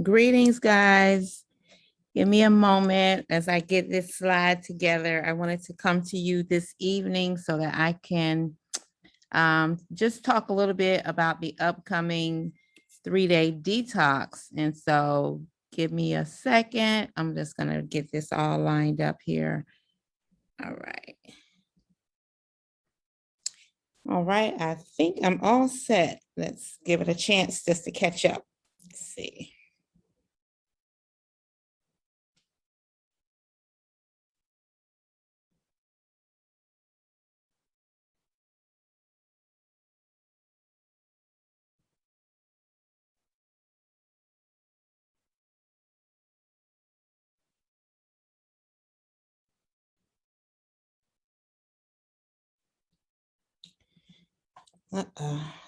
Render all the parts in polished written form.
Greetings, guys. Give me a moment as I get this slide together. I wanted to come to you this evening so that I can just talk a little bit about the upcoming 3-day detox. And so give me a second. I'm just going to get this all lined up here. All right. All right. I think I'm all set. Let's give it a chance just to catch up. Let's see.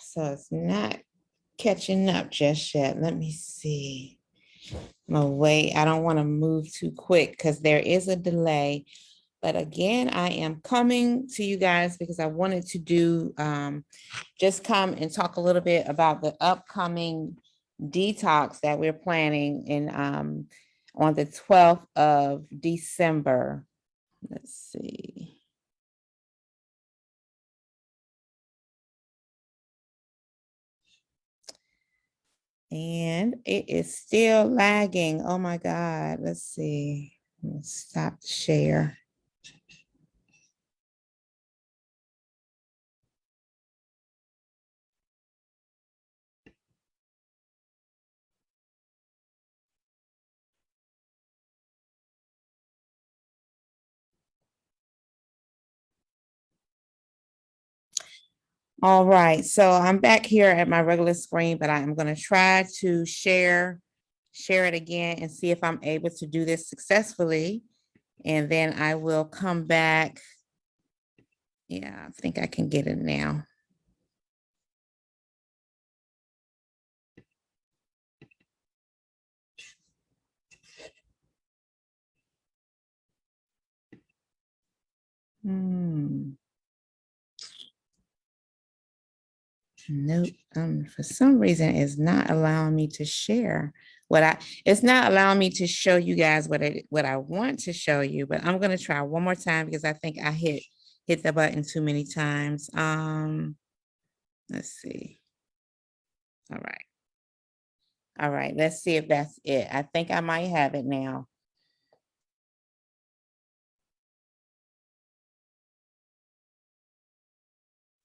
So it's not catching up just yet. Let me see. I'm gonna wait. I don't want to move too quick because there is a delay. But again, I am coming to you guys because I wanted to do just come and talk a little bit about the upcoming detox that we're planning in on the 12th of December. Let's see. And it is still lagging. Oh my God. Let's see. Let's stop the share. All right, so I'm back here at my regular screen, but I'm going to try to share it again and see if I'm able to do this successfully. And then I will come back. Yeah, I think I can get it now. Nope. For some reason, it's not allowing me to share it's not allowing me to show you guys what I want to show you, but I'm going to try one more time because I think I hit the button too many times. Let's see. All right. All right, let's see if that's it. I think I might have it now.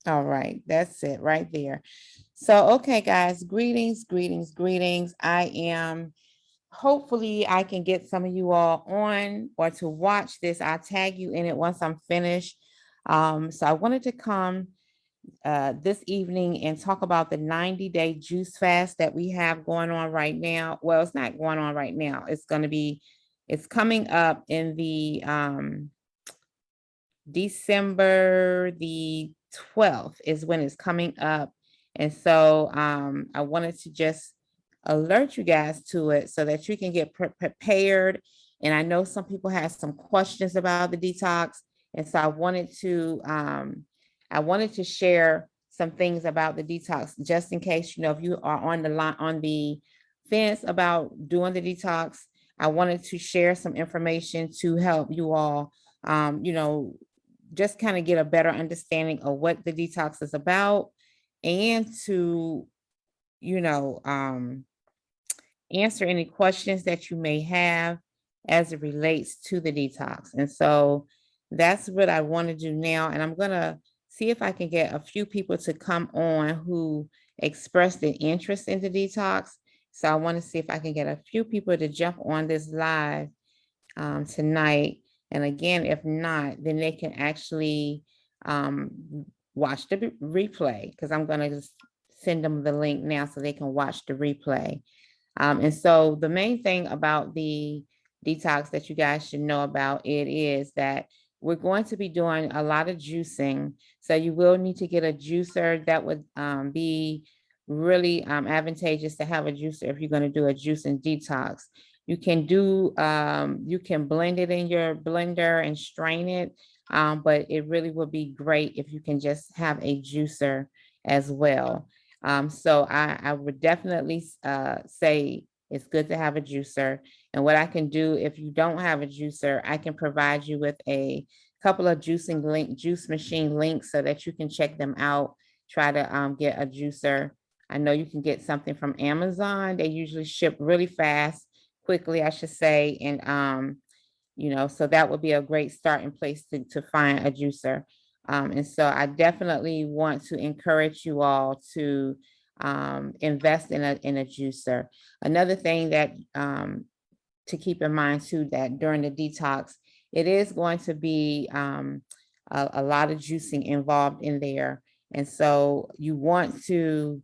All right, that's it right there. So, okay, guys, greetings. I am, hopefully I can get some of you all on or to watch this. I'll tag you in it once I'm finished. So I wanted to come this evening and talk about the 90-day juice fast that we have going on right now. Well, it's not going on right now. It's coming up in the December the 12th is when it's coming up. And so I wanted to just alert you guys to it so that you can get prepared. And I know some people have some questions about the detox. And so I wanted to share some things about the detox just in case, if you are on the line on the fence about doing the detox. I wanted to share some information to help you all just kind of get a better understanding of what the detox is about and to, answer any questions that you may have as it relates to the detox. And so that's what I want to do now. And I'm going to see if I can get a few people to come on who express the interest in the detox. So I want to see if I can get a few people to jump on this live tonight. And again, if not, then they can actually watch the replay because I'm going to send them the link now so they can watch the replay. And so the main thing about the detox that you guys should know about it is that we're going to be doing a lot of juicing. So you will need to get a juicer. That would be really advantageous to have a juicer if you're going to do a juicing detox. You can blend it in your blender and strain it, but it really would be great if you can just have a juicer as well. So I would definitely say it's good to have a juicer. And what I can do, if you don't have a juicer, I can provide you with a couple of juice machine links so that you can check them out. Try to get a juicer. I know you can get something from Amazon. They usually ship really fast, quickly, I should say. And so that would be a great starting place to find a juicer. And so I definitely want to encourage you all to invest in a juicer. Another thing that to keep in mind too, that during the detox, it is going to be a lot of juicing involved in there. And so you want to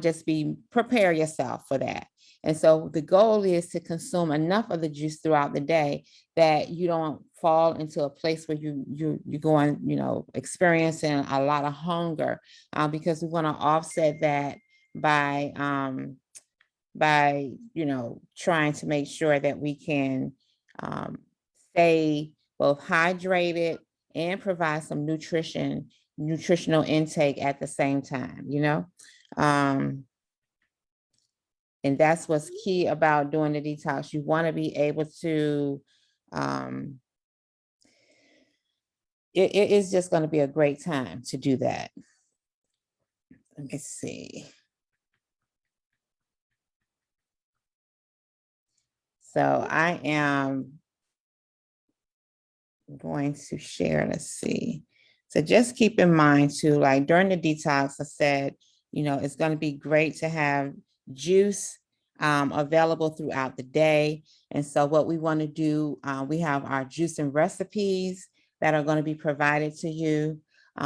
just prepare yourself for that. And so the goal is to consume enough of the juice throughout the day that you don't fall into a place where you're going, experiencing a lot of hunger, because we want to offset that by trying to make sure that we can stay both hydrated and provide some nutritional intake at the same time, and that's what's key about doing the detox. You want to be able to, it is just going to be a great time to do that. Let me see. So I am going to share, let's see. So just keep in mind too, like during the detox, I said, it's going to be great to have juice available throughout the day. And so what we want to do, we have our juicing recipes that are going to be provided to you.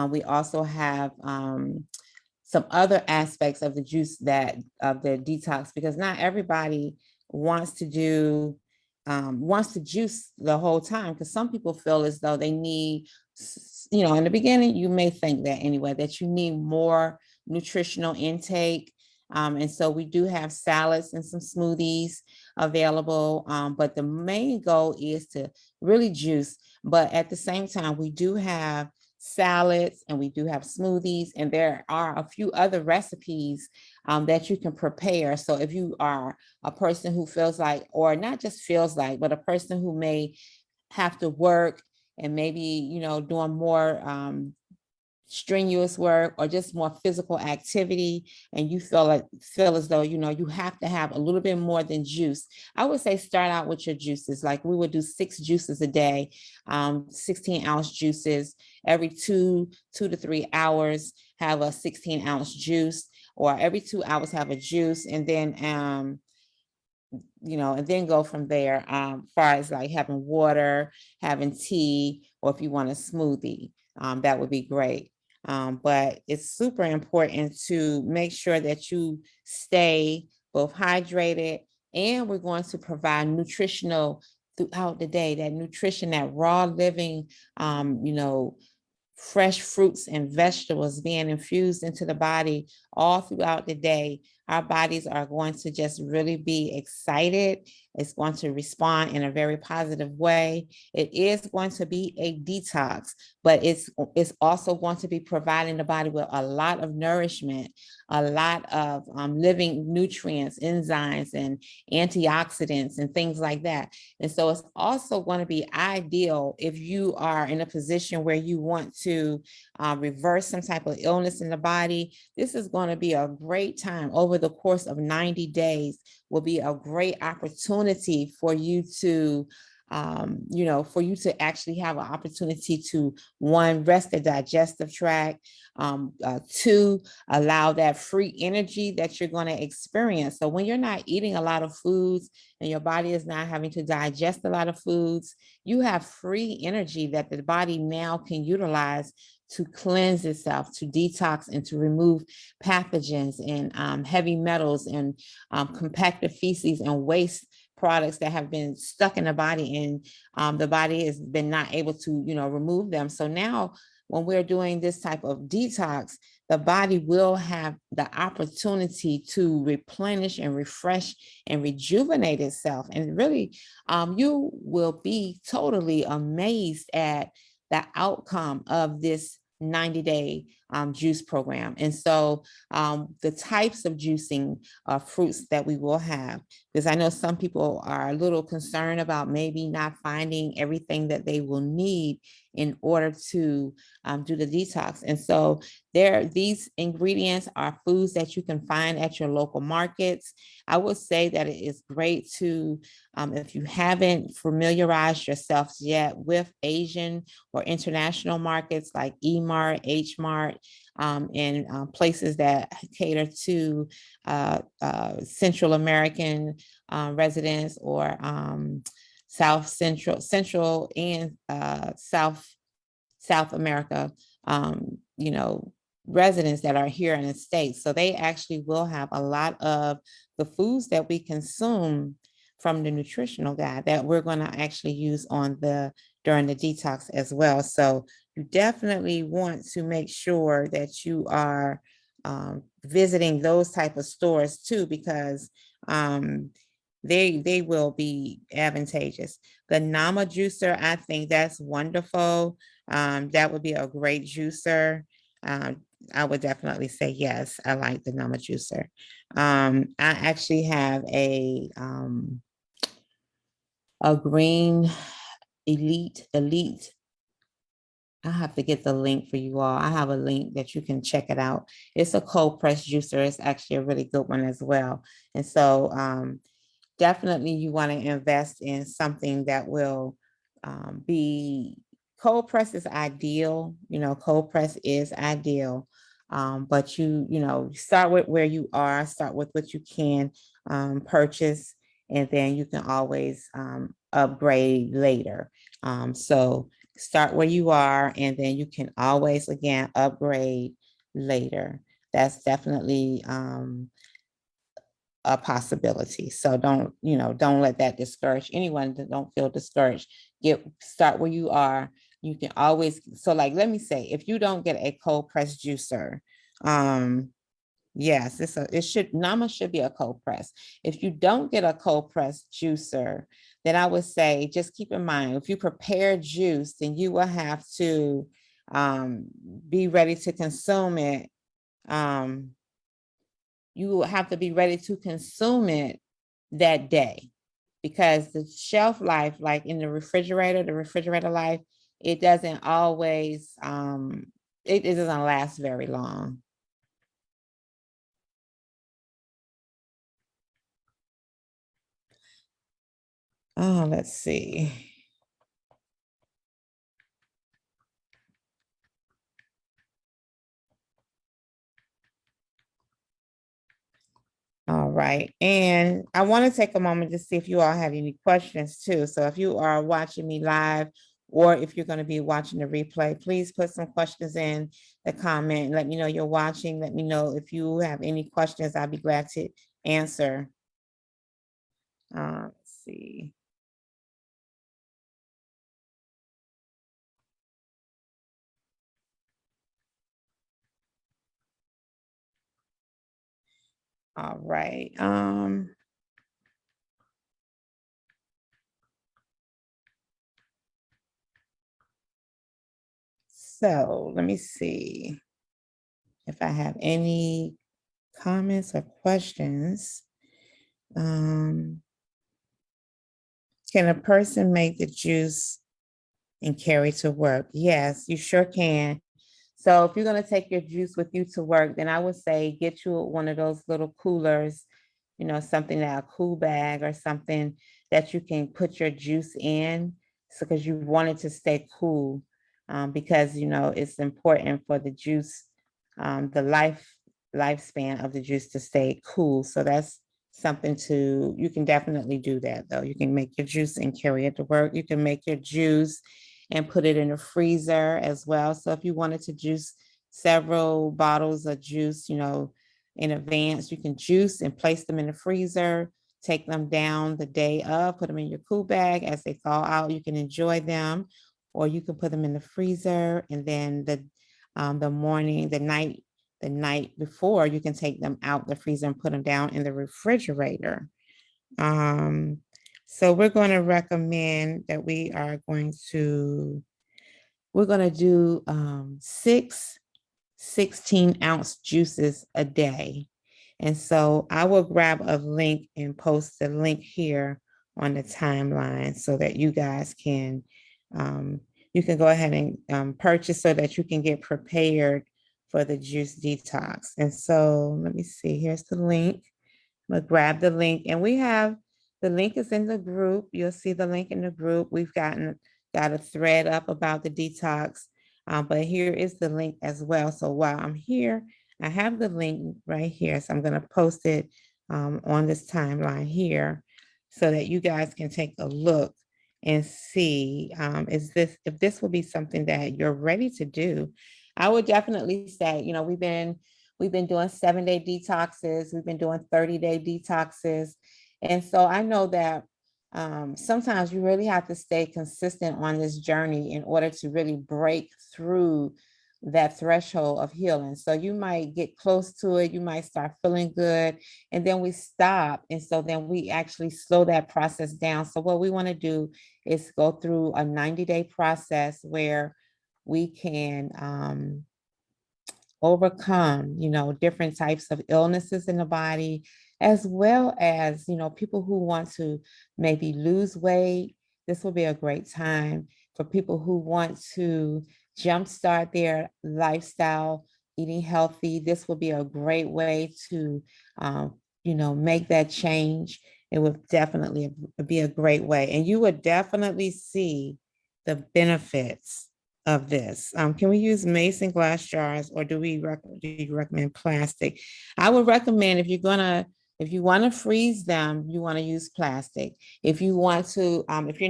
We also have some other aspects of the of the detox, because not everybody wants to juice the whole time, because some people feel as though they need, in the beginning, you may think that anyway, that you need more nutritional intake. And so we do have salads and some smoothies available. But the main goal is to really juice. But at the same time, we do have salads and we do have smoothies, and there are a few other recipes that you can prepare. So if you are a person who feels like, or not just feels like, but a person who may have to work and maybe, doing more strenuous work or just more physical activity, and you feel as though, you have to have a little bit more than juice, I would say start out with your juices. Like we would do 6 juices a day, 16-ounce juices. Every 2 to 3 hours, have a 16-ounce juice, or every 2 hours have a juice, and then and then go from there. Far as like having water, having tea, or if you want a smoothie, that would be great. But it's super important to make sure that you stay both hydrated, and we're going to provide nutritional throughout the day, that nutrition, that raw living, fresh fruits and vegetables being infused into the body all throughout the day. Our bodies are going to just really be excited. It's going to respond in a very positive way. It is going to be a detox, but it's also going to be providing the body with a lot of nourishment, a lot of living nutrients, enzymes, and antioxidants, and things like that. And so it's also going to be ideal if you are in a position where you want to reverse some type of illness in the body. This is going to be a great time. Over the course of 90 days will be a great opportunity for you to actually have an opportunity to, 1, rest the digestive tract, 2, allow that free energy that you're going to experience. So when you're not eating a lot of foods and your body is not having to digest a lot of foods, you have free energy that the body now can utilize to cleanse itself, to detox, and to remove pathogens and heavy metals and compacted feces and waste products that have been stuck in the body, and the body has been not able to, remove them. So now when we're doing this type of detox, the body will have the opportunity to replenish and refresh and rejuvenate itself. And really, you will be totally amazed at the outcome of this 90-day juice program. And so the types of juicing fruits that we will have, because I know some people are a little concerned about maybe not finding everything that they will need in order to do the detox. And so these ingredients are foods that you can find at your local markets. I would say that it is great to, if you haven't familiarized yourselves yet with Asian or international markets like E-Mart, H-Mart, and places that cater to Central American residents, or Central and South America, you know, residents that are here in the States. So they actually will have a lot of the foods that we consume from the nutritional guide that we're going to actually use during the detox as well. So you definitely want to make sure that you are visiting those type of stores too, because they will be advantageous. The Nama juicer, I think that's wonderful. That would be a great juicer. I would definitely say yes. I like the Nama juicer. I actually have a green elite. I have to get the link for you all. I have a link that you can check it out. It's a cold press juicer. It's actually a really good one as well. And so definitely you want to invest in something that will be cold press is ideal. Cold press is ideal. But you start with where you are, start with what you can purchase, and then you can always upgrade later. So start where you are, and then you can always, again, upgrade later. That's definitely a possibility. So don't let that discourage anyone. Don't feel discouraged. Start where you are. You can always, so like, let me say, if you don't get a cold press juicer, yes, Nama should be a cold press. If you don't get a cold press juicer, then I would say, just keep in mind, if you prepare juice, then you will have to be ready to consume it. You will have to be ready to consume it that day, because the shelf life, like in the refrigerator life, it doesn't always, it doesn't last very long. Oh, let's see. All right. And I want to take a moment to see if you all have any questions too. So if you are watching me live, or if you're going to be watching the replay, please put some questions in the comment and let me know you're watching. Let me know if you have any questions. I'll be glad to answer. Let's see. All right. So let me see if I have any comments or questions. Can a person make the juice and carry to work? Yes, you sure can. So if you're going to take your juice with you to work, then I would say get you one of those little coolers, something that a cool bag or something that you can put your juice in. So because you want it to stay cool, because it's important for the juice, the lifespan of the juice to stay cool. So that's something you can definitely do that though. You can make your juice and carry it to work. You can make your juice and put it in a freezer as well. So if you wanted to juice several bottles of juice, in advance, you can juice and place them in the freezer, take them down the day of, put them in your cool bag. As they thaw out, you can enjoy them, or you can put them in the freezer, and then the night before, you can take them out the freezer and put them down in the refrigerator. So we're going to recommend that we are going to we're going to do 6 16-ounce juices a day. And so I will grab a link and post the link here on the timeline so that you guys can, you can go ahead and purchase so that you can get prepared for the juice detox. And so let me see, here's the link. I'm gonna grab the link, and we have the link is in the group. You'll see the link in the group. We've got a thread up about the detox, but here is the link as well. So while I'm here, I have the link right here. So I'm gonna post it on this timeline here so that you guys can take a look and see if this will be something that you're ready to do. I would definitely say, you know, we've been doing 7-day detoxes. We've been doing 30-day detoxes. And so I know that sometimes you really have to stay consistent on this journey in order to really break through that threshold of healing. So you might get close to it, you might start feeling good, and then we stop. And so then we actually slow that process down. So what we want to do is go through a 90-day process where we can overcome, you know, different types of illnesses in the body, as well as, you know, people who want to maybe lose weight. This will be a great time for people who want to jumpstart their lifestyle, eating healthy. This will be a great way to, you know, make that change. It would definitely be a great way. And you would definitely see the benefits of this. Can we use mason glass jars, or do you recommend plastic? I would recommend if you want to freeze them, you want to use plastic. If you want to, if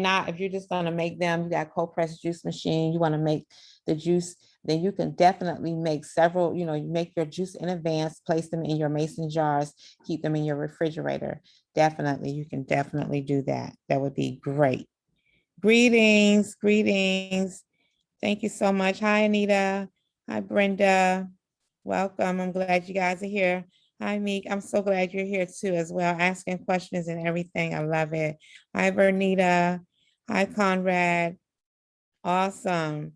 you're just going to make them, you got cold pressed juice machine, you want to make the juice, then you can definitely make several, you know, you make your juice in advance, place them in your mason jars, keep them in your refrigerator. Definitely, you can definitely do that. That would be great. Greetings, greetings. Thank you so much. Hi, Anita. Hi, Brenda. Welcome. I'm glad you guys are here. Hi, Meek. I'm so glad you're here too as well, asking questions and everything. I love it. Hi, Bernita. Hi, Conrad. Awesome.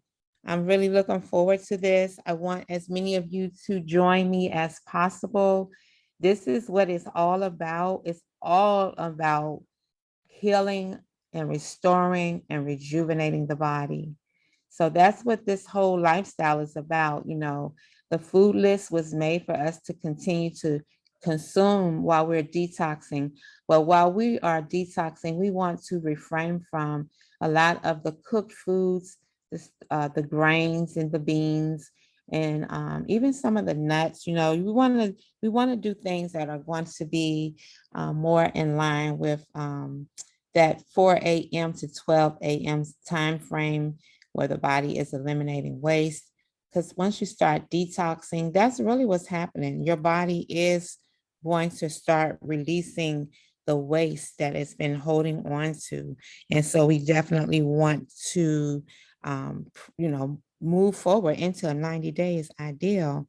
I'm really looking forward to this. I want as many of you to join me as possible. This is what it's all about. It's all about healing and restoring and rejuvenating the body. So that's what this whole lifestyle is about. You know, the food list was made for us to continue to consume while we're detoxing. But while we are detoxing, we want to refrain from a lot of the cooked foods, the grains and the beans, and even some of the nuts. You know, we want to do things that are going to be more in line with that 4 a.m. to 12 a.m. time frame where the body is eliminating waste. Because once you start detoxing, that's really what's happening. Your body is going to start releasing the waste that it's been holding on to. And so we definitely want to, you know, move forward into a 90 days ideal.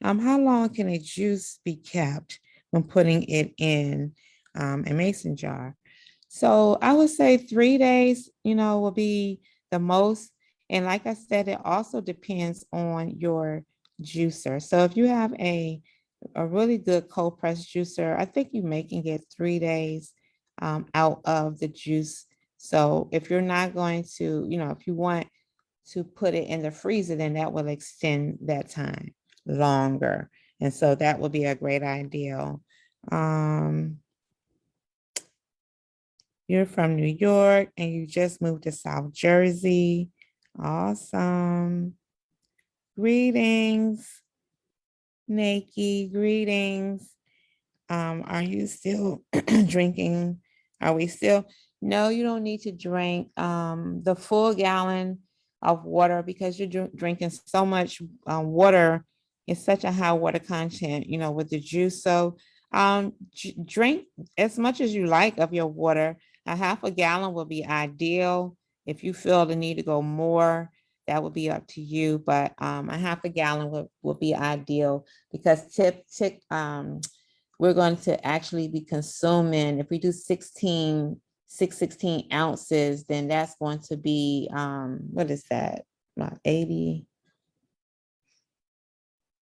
How long can a juice be kept when putting it in a mason jar? So I would say 3 days, you know, will be the most. And like I said, it also depends on your juicer. So if you have a really good cold press juicer, I think you may can get 3 days out of the juice. So if you're not going to, you know, if you want to put it in the freezer, then that will extend that time longer. And so that would be a great idea. You're from New York and you just moved to South Jersey. Awesome. Greetings, Nikki. Greetings. Are you still drinking? Are we still? No, you don't need to drink the full gallon of water because you're drinking so much water. It's such a high water content, you know, with the juice. So drink as much as you like of your water. A half a gallon will be ideal. If you feel the need to go more, that would be up to you. But a half a gallon will be ideal because we're going to actually be consuming, if we do 16 ounces, then that's going to be, what is that? about 80.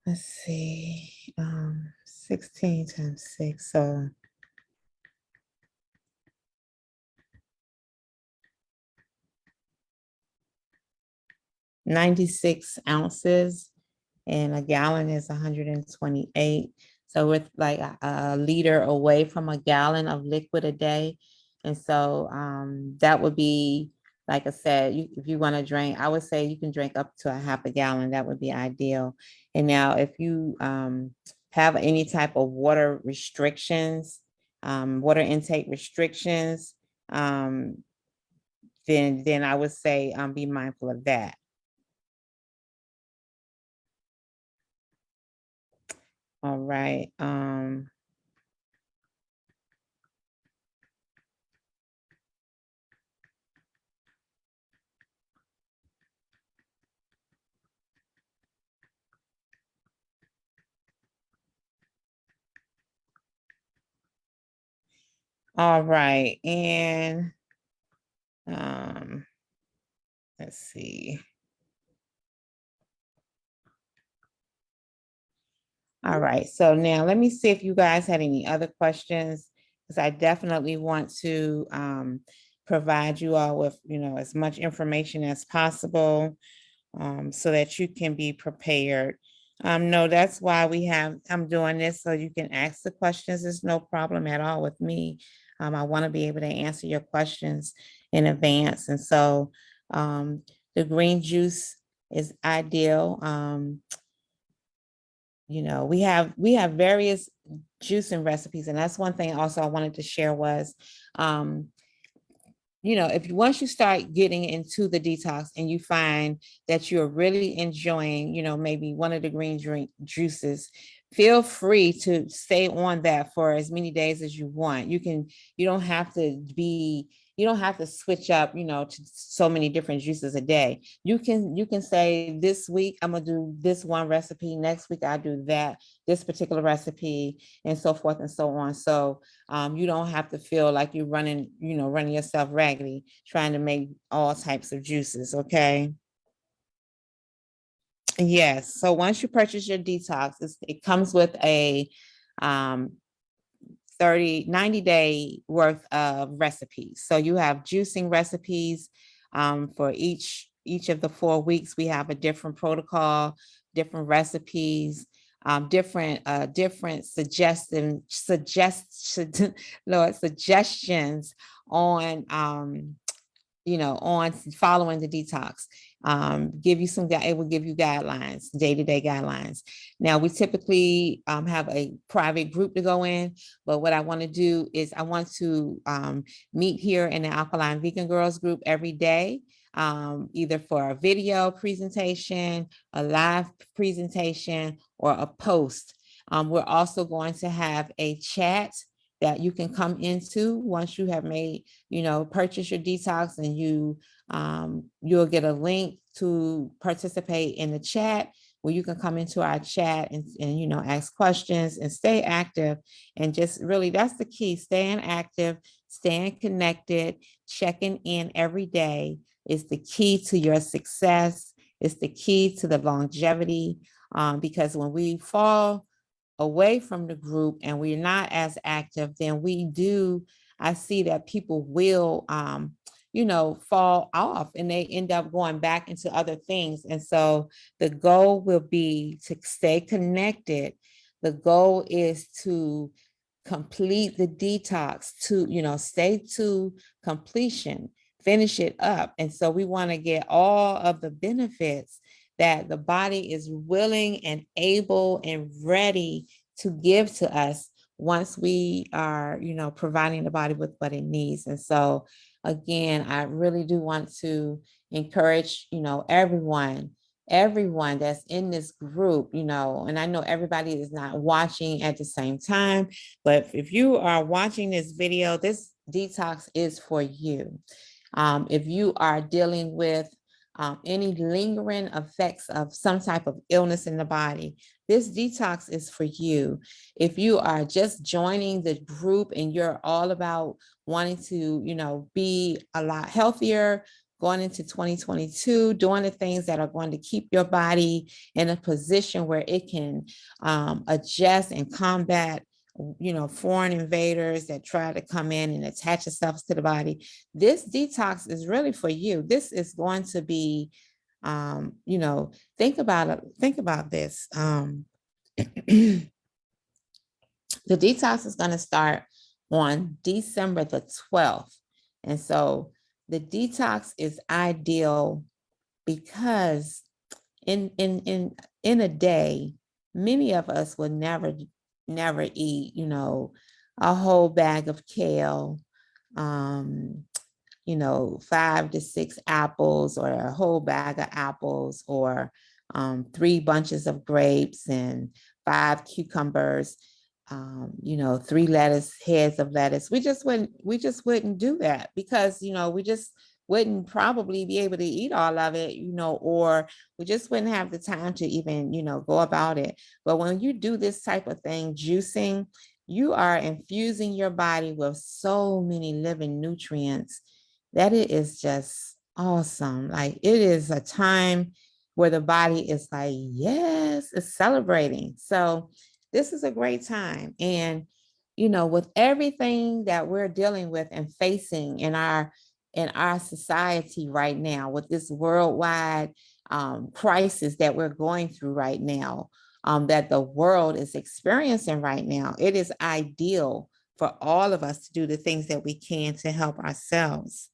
Let's see, 16 times 6, so 96 ounces, and a gallon is 128. So we're like a liter away from a gallon of liquid a day. And so that would be, like I said, if you want to drink, I would say you can drink up to a half a gallon. That would be ideal. And now if you have any type of water restrictions, water intake restrictions, um, then I would say be mindful of that. All right. All right. And um, let's see. All right. So now let me see if you guys had any other questions, because I definitely want to provide you all with, as much information as possible, so that you can be prepared. No, that's why I'm doing this, so you can ask the questions. There's no problem at all with me. I want to be able to answer your questions in advance. And so the green juice is ideal. We have various juicing recipes, and that's one thing also I wanted to share was, um, if once you start getting into the detox and you find that you're really enjoying, maybe one of the green drink juices, feel free to stay on that for as many days as you want. You don't have to switch up, to so many different juices a day. You can say, this week I'm gonna do this one recipe, next week I do this particular recipe, and so forth and so on. So you don't have to feel like you're running yourself raggedy trying to make all types of juices. Okay. Yes. So once you purchase your detox, it comes with a um, 90-day worth of recipes. So you have juicing recipes for each of the 4 weeks. We have a different protocol, different recipes, different suggestions on on following the detox. It will give you guidelines, day-to-day guidelines. Now, we typically have a private group to go in, but what I want to do is I want to meet here in the Alkaline Vegan Girls group every day, either for a video presentation, a live presentation, or a post. We're also going to have a chat that you can come into once you have made, purchase your detox, and you'll get a link to participate in the chat, where you can come into our chat and ask questions and stay active. And just really, that's the key: staying active, staying connected, checking in every day is the key to your success. It's the key to the longevity, because when we fall away from the group and we're not as active, then I see that people will, fall off, and they end up going back into other things. And so the goal will be to stay connected. The goal is to complete the detox, to, stay to completion, finish it up. And so we want to get all of the benefits that the body is willing and able and ready to give to us once we are, providing the body with what it needs. And so again, I really do want to encourage, everyone that's in this group, and I know everybody is not watching at the same time, but if you are watching this video, this detox is for you. If you are dealing with any lingering effects of some type of illness in the body, this detox is for you. If you are just joining the group and you're all about wanting to, be a lot healthier, going into 2022, doing the things that are going to keep your body in a position where it can adjust and combat, foreign invaders that try to come in and attach themselves to the body. This detox is really for you. This is going to be, think about it. Think about this. The detox is going to start on December the 12th. And so the detox is ideal because in a day, many of us would never eat, a whole bag of kale, 5 to 6 apples, or a whole bag of apples, or 3 bunches of grapes and 5 cucumbers, 3 heads of lettuce. We just wouldn't do that because, we just wouldn't probably be able to eat all of it, or we just wouldn't have the time to even, go about it. But when you do this type of thing, juicing, you are infusing your body with so many living nutrients that it is just awesome. Like, it is a time where the body is like, yes, it's celebrating. So this is a great time. And, with everything that we're dealing with and facing in our society right now, with this worldwide crisis that we're going through right now, that the world is experiencing right now, it is ideal for all of us to do the things that we can to help ourselves.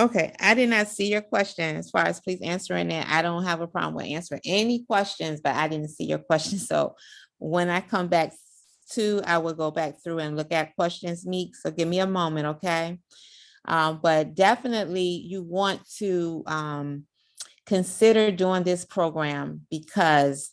Okay, I did not see your question as far as please answering it. I don't have a problem with answering any questions, but I didn't see your question. So when I come back I will go back through and look at questions, Meek. So give me a moment, okay? But definitely you want to consider doing this program because,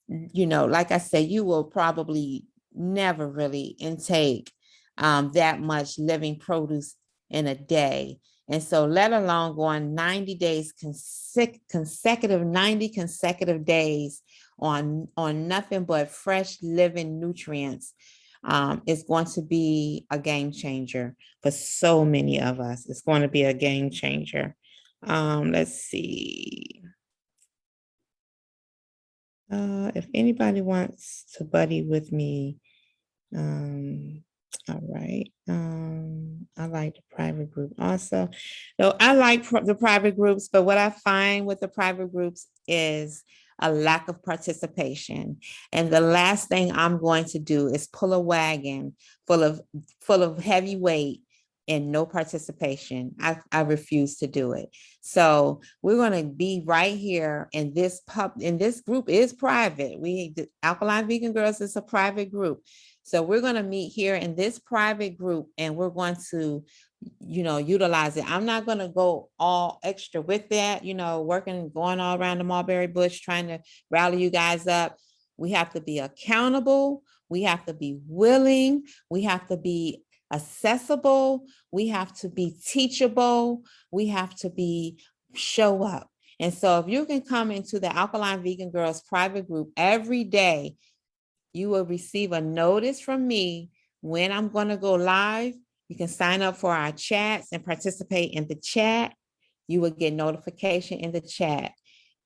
like I said, you will probably never really intake that much living produce in a day. And so let alone going 90 days, consecutive 90 consecutive days on nothing but fresh living nutrients, is going to be a game changer for so many of us. It's going to be a game changer. Let's see. If anybody wants to buddy with me, all right. I like the private group also. No, I like the private groups, but what I find with the private groups is a lack of participation. And the last thing I'm going to do is pull a wagon full of heavy weight and no participation. I refuse to do it. So we're going to be right here in this group is private. The Alkaline Vegan Girls is a private group. So we're going to meet here in this private group and we're going to, utilize it. I'm not going to go all extra with that, going all around the mulberry bush, trying to rally you guys up. We have to be accountable. We have to be willing. We have to be accessible. We have to be teachable. We have to show up. And so if you can come into the Alkaline Vegan Girls private group every day, you will receive a notice from me when I'm going to go live. You can sign up for our chats and participate in the chat. You will get notification in the chat.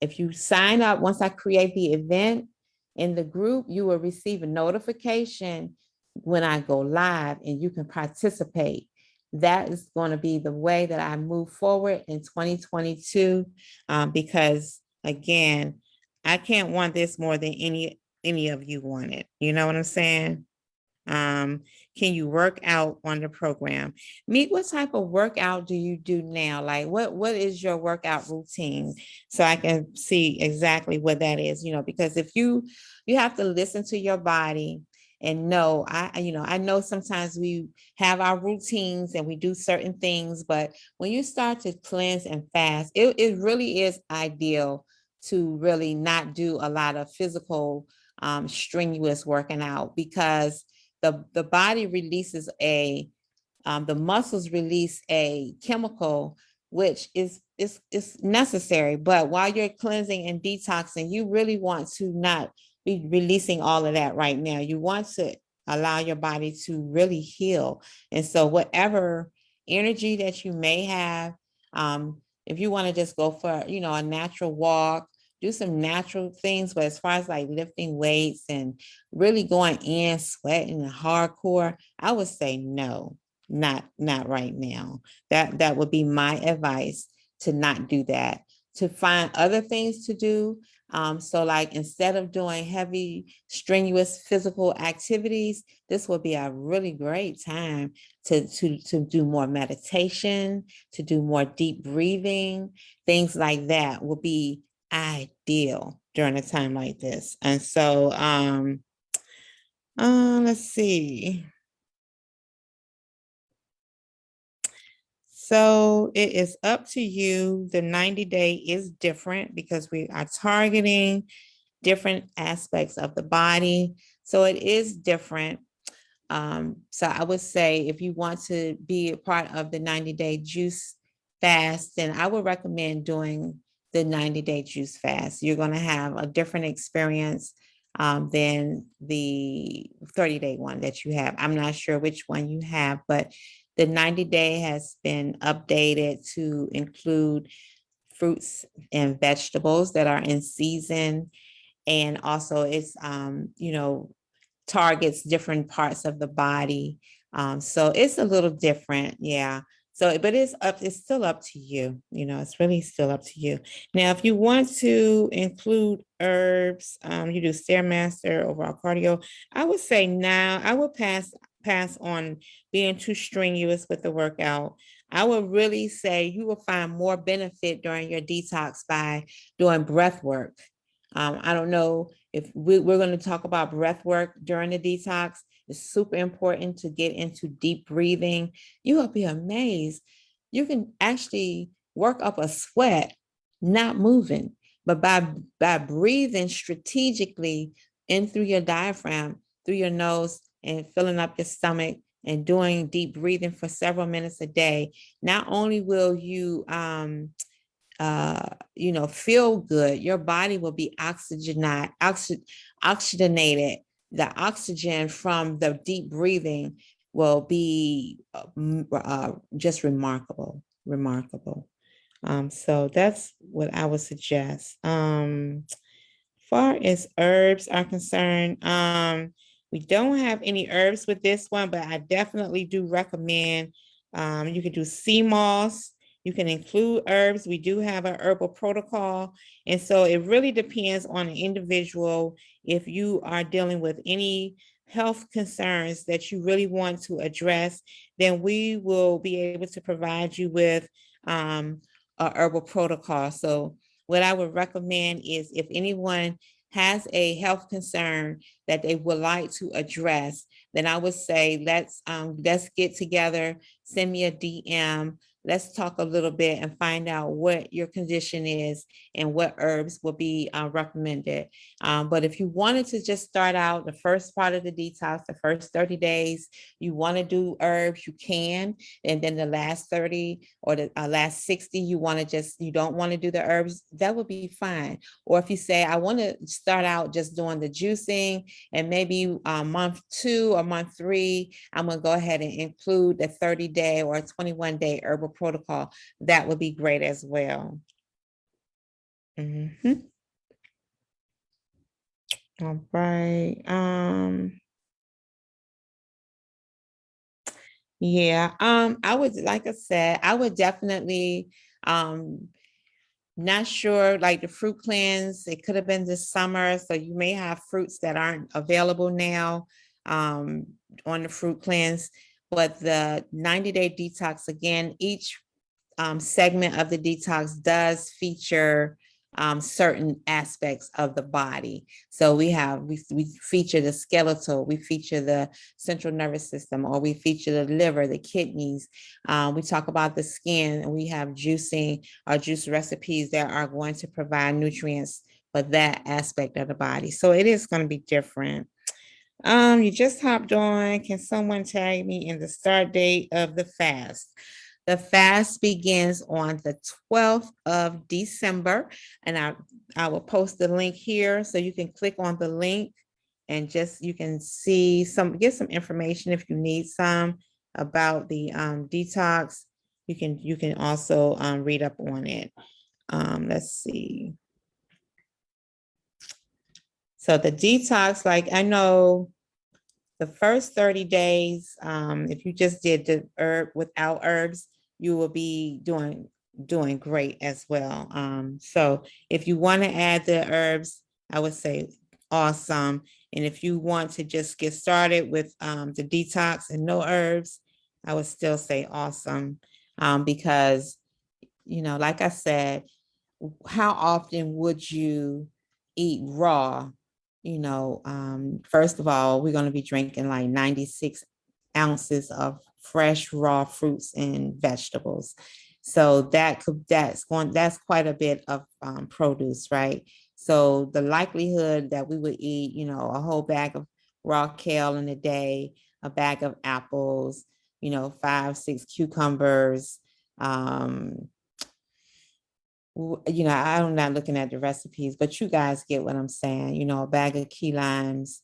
If you sign up, once I create the event in the group, you will receive a notification when I go live and you can participate. That is going to be the way that I move forward in 2022, because again, I can't want this more than any of you want it. You know what I'm saying? Can you work out on the program? Meet, what type of workout do you do now? Like what is your workout routine? So I can see exactly what that is, because if you have to listen to your body and know, I know sometimes we have our routines and we do certain things, but when you start to cleanse and fast, it really is ideal to really not do a lot of physical strenuous working out, because the body releases the muscles release a chemical which is necessary. But while you're cleansing and detoxing, you really want to not be releasing all of that right now. You want to allow your body to really heal. And so whatever energy that you may have. If you want to just go for, a natural walk, do some natural things, but as far as like lifting weights and really going in, sweating and hardcore, I would say no, not right now. That would be my advice, to not do that, to find other things to do. So like instead of doing heavy, strenuous physical activities, this would be a really great time to do more meditation, to do more deep breathing, things like that will be ideal during a time like this. And so let's see. So it is up to you. The 90-day is different because we are targeting different aspects of the body. So it is different. So I would say if you want to be a part of the 90-day juice fast, then I would recommend doing the 90-day juice fast. You're going to have a different experience than the 30-day one that you have. I'm not sure which one you have, but the 90-day has been updated to include fruits and vegetables that are in season. And also it's, targets different parts of the body. So it's a little different. Yeah. So, but it's still up to you. It's really still up to you. Now, if you want to include herbs, you do Stairmaster, overall cardio. I would say now I would pass on being too strenuous with the workout. I would really say you will find more benefit during your detox by doing breath work. I don't know if we're going to talk about breath work during the detox. It's super important to get into deep breathing. You will be amazed. You can actually work up a sweat not moving, but by breathing strategically in through your diaphragm, through your nose, and filling up your stomach and doing deep breathing for several minutes a day. Not only will you feel good, your body will be oxygenated. The oxygen from the deep breathing will be just remarkable. So that's what I would suggest. Far as herbs are concerned, we don't have any herbs with this one, but I definitely do recommend, you can do sea moss. You can include herbs. We do have an herbal protocol. And so it really depends on the individual. If you are dealing with any health concerns that you really want to address, then we will be able to provide you with a herbal protocol. So what I would recommend is if anyone has a health concern that they would like to address, then I would say let's get together, send me a DM. Let's talk a little bit and find out what your condition is and what herbs will be recommended. But if you wanted to just start out the first part of the detox, the first 30 days, you want to do herbs, you can. And then the last 30 or the last 60, you don't want to do the herbs, that would be fine. Or if you say, I want to start out just doing the juicing, and maybe month 2 or month 3, I'm going to go ahead and include the 30-day or 21-day herbal protocol, that would be great as well. Mhm. All right. Yeah. Like I said, I would definitely, not sure, like the fruit cleanse, it could have been this summer. So you may have fruits that aren't available now, on the fruit cleanse, but the 90-day detox, again, each segment of the detox does feature certain aspects of the body. So we feature the skeletal, we feature the central nervous system, or we feature the liver, the kidneys. We talk about the skin, and we have juicing or juice recipes that are going to provide nutrients for that aspect of the body. So it is going to be different. You just hopped on. Can someone tag me in the start date of the fast? The fast begins on the 12th of December, and I will post the link here so you can click on the link and you can get some information if you need some. about the detox, you can also read up on it. Let's see. So the detox, like I know the first 30 days, if you just did the herb without herbs, you will be doing great as well. So if you want to add the herbs, I would say awesome. And if you want to just get started with the detox and no herbs, I would still say awesome. Because, like I said, how often would you eat raw? First of all, we're going to be drinking like 96 ounces of fresh raw fruits and vegetables. So that's quite a bit of produce, right? So the likelihood that we would eat, a whole bag of raw kale in a day, a bag of apples, 5, 6 cucumbers, I'm not looking at the recipes, but you guys get what I'm saying, a bag of key limes.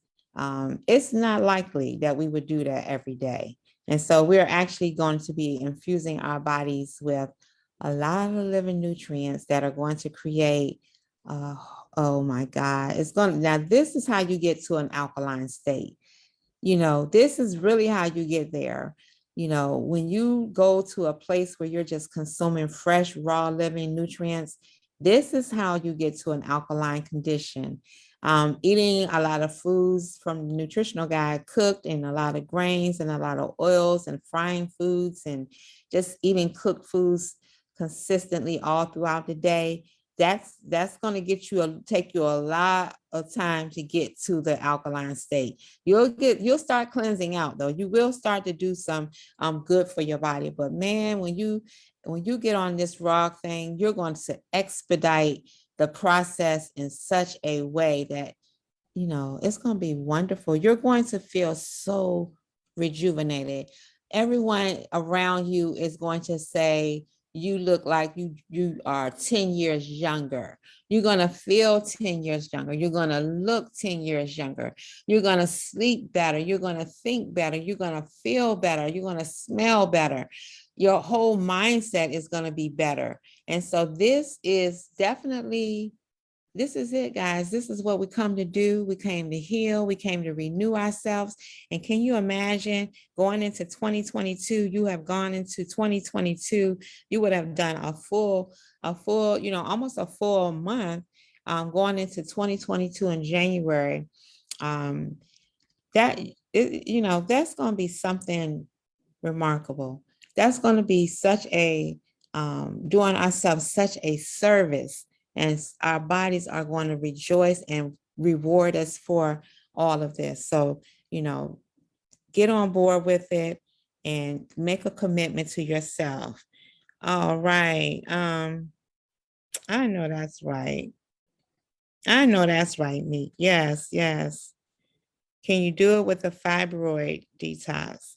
It's not likely that we would do that every day. And so we're actually going to be infusing our bodies with a lot of living nutrients that are going to create, oh my God, now this is how you get to an alkaline state. This is really how you get there. When you go to a place where you're just consuming fresh, raw, living nutrients, this is how you get to an alkaline condition. Eating a lot of foods from the nutritional guide, cooked, and a lot of grains and a lot of oils and frying foods, and just eating cooked foods consistently all throughout the day. That's going to take you a lot of time to get to the alkaline state. You'll start cleansing out though. You will start to do some good for your body. But man, when you get on this raw thing, you're going to expedite the process in such a way that it's going to be wonderful. You're going to feel so rejuvenated. Everyone around you is going to say, you look like you are 10 years younger. You're going to feel 10 years younger. You're going to look 10 years younger. You're going to sleep better. You're going to think better. You're going to feel better. You're going to smell better. Your whole mindset is going to be better. And so this is it, guys. This is what we come to do. We came to heal. We came to renew ourselves. And can you imagine going into 2022? You have gone into 2022. You would have done a full, almost a full month going into 2022 in January. That's going to be something remarkable. That's going to be such a doing ourselves such a service, and our bodies are going to rejoice and reward us for all of this. So, get on board with it and make a commitment to yourself. All right. I know that's right. I know that's right, Meek. Yes, yes. Can you do it with a fibroid detox?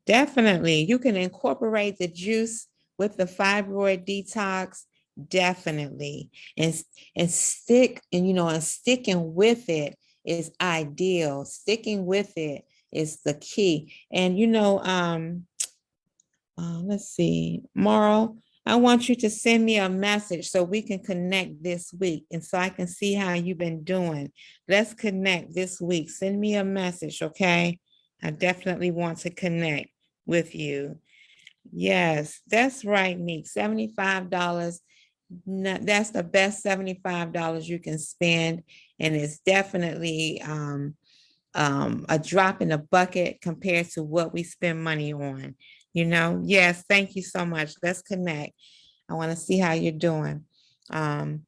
Definitely. You can incorporate the juice with the fibroid detox. Definitely. And sticking with it is ideal. Sticking with it is the key. And let's see, Marl, I want you to send me a message so we can connect this week and so I can see how you've been doing. Let's connect this week. Send me a message, okay? I definitely want to connect with you. Yes, that's right, Meek. $75. That's the best $75 you can spend. And it's definitely a drop in the bucket compared to what we spend money on. Yes, thank you so much. Let's connect. I want to see how you're doing. I'm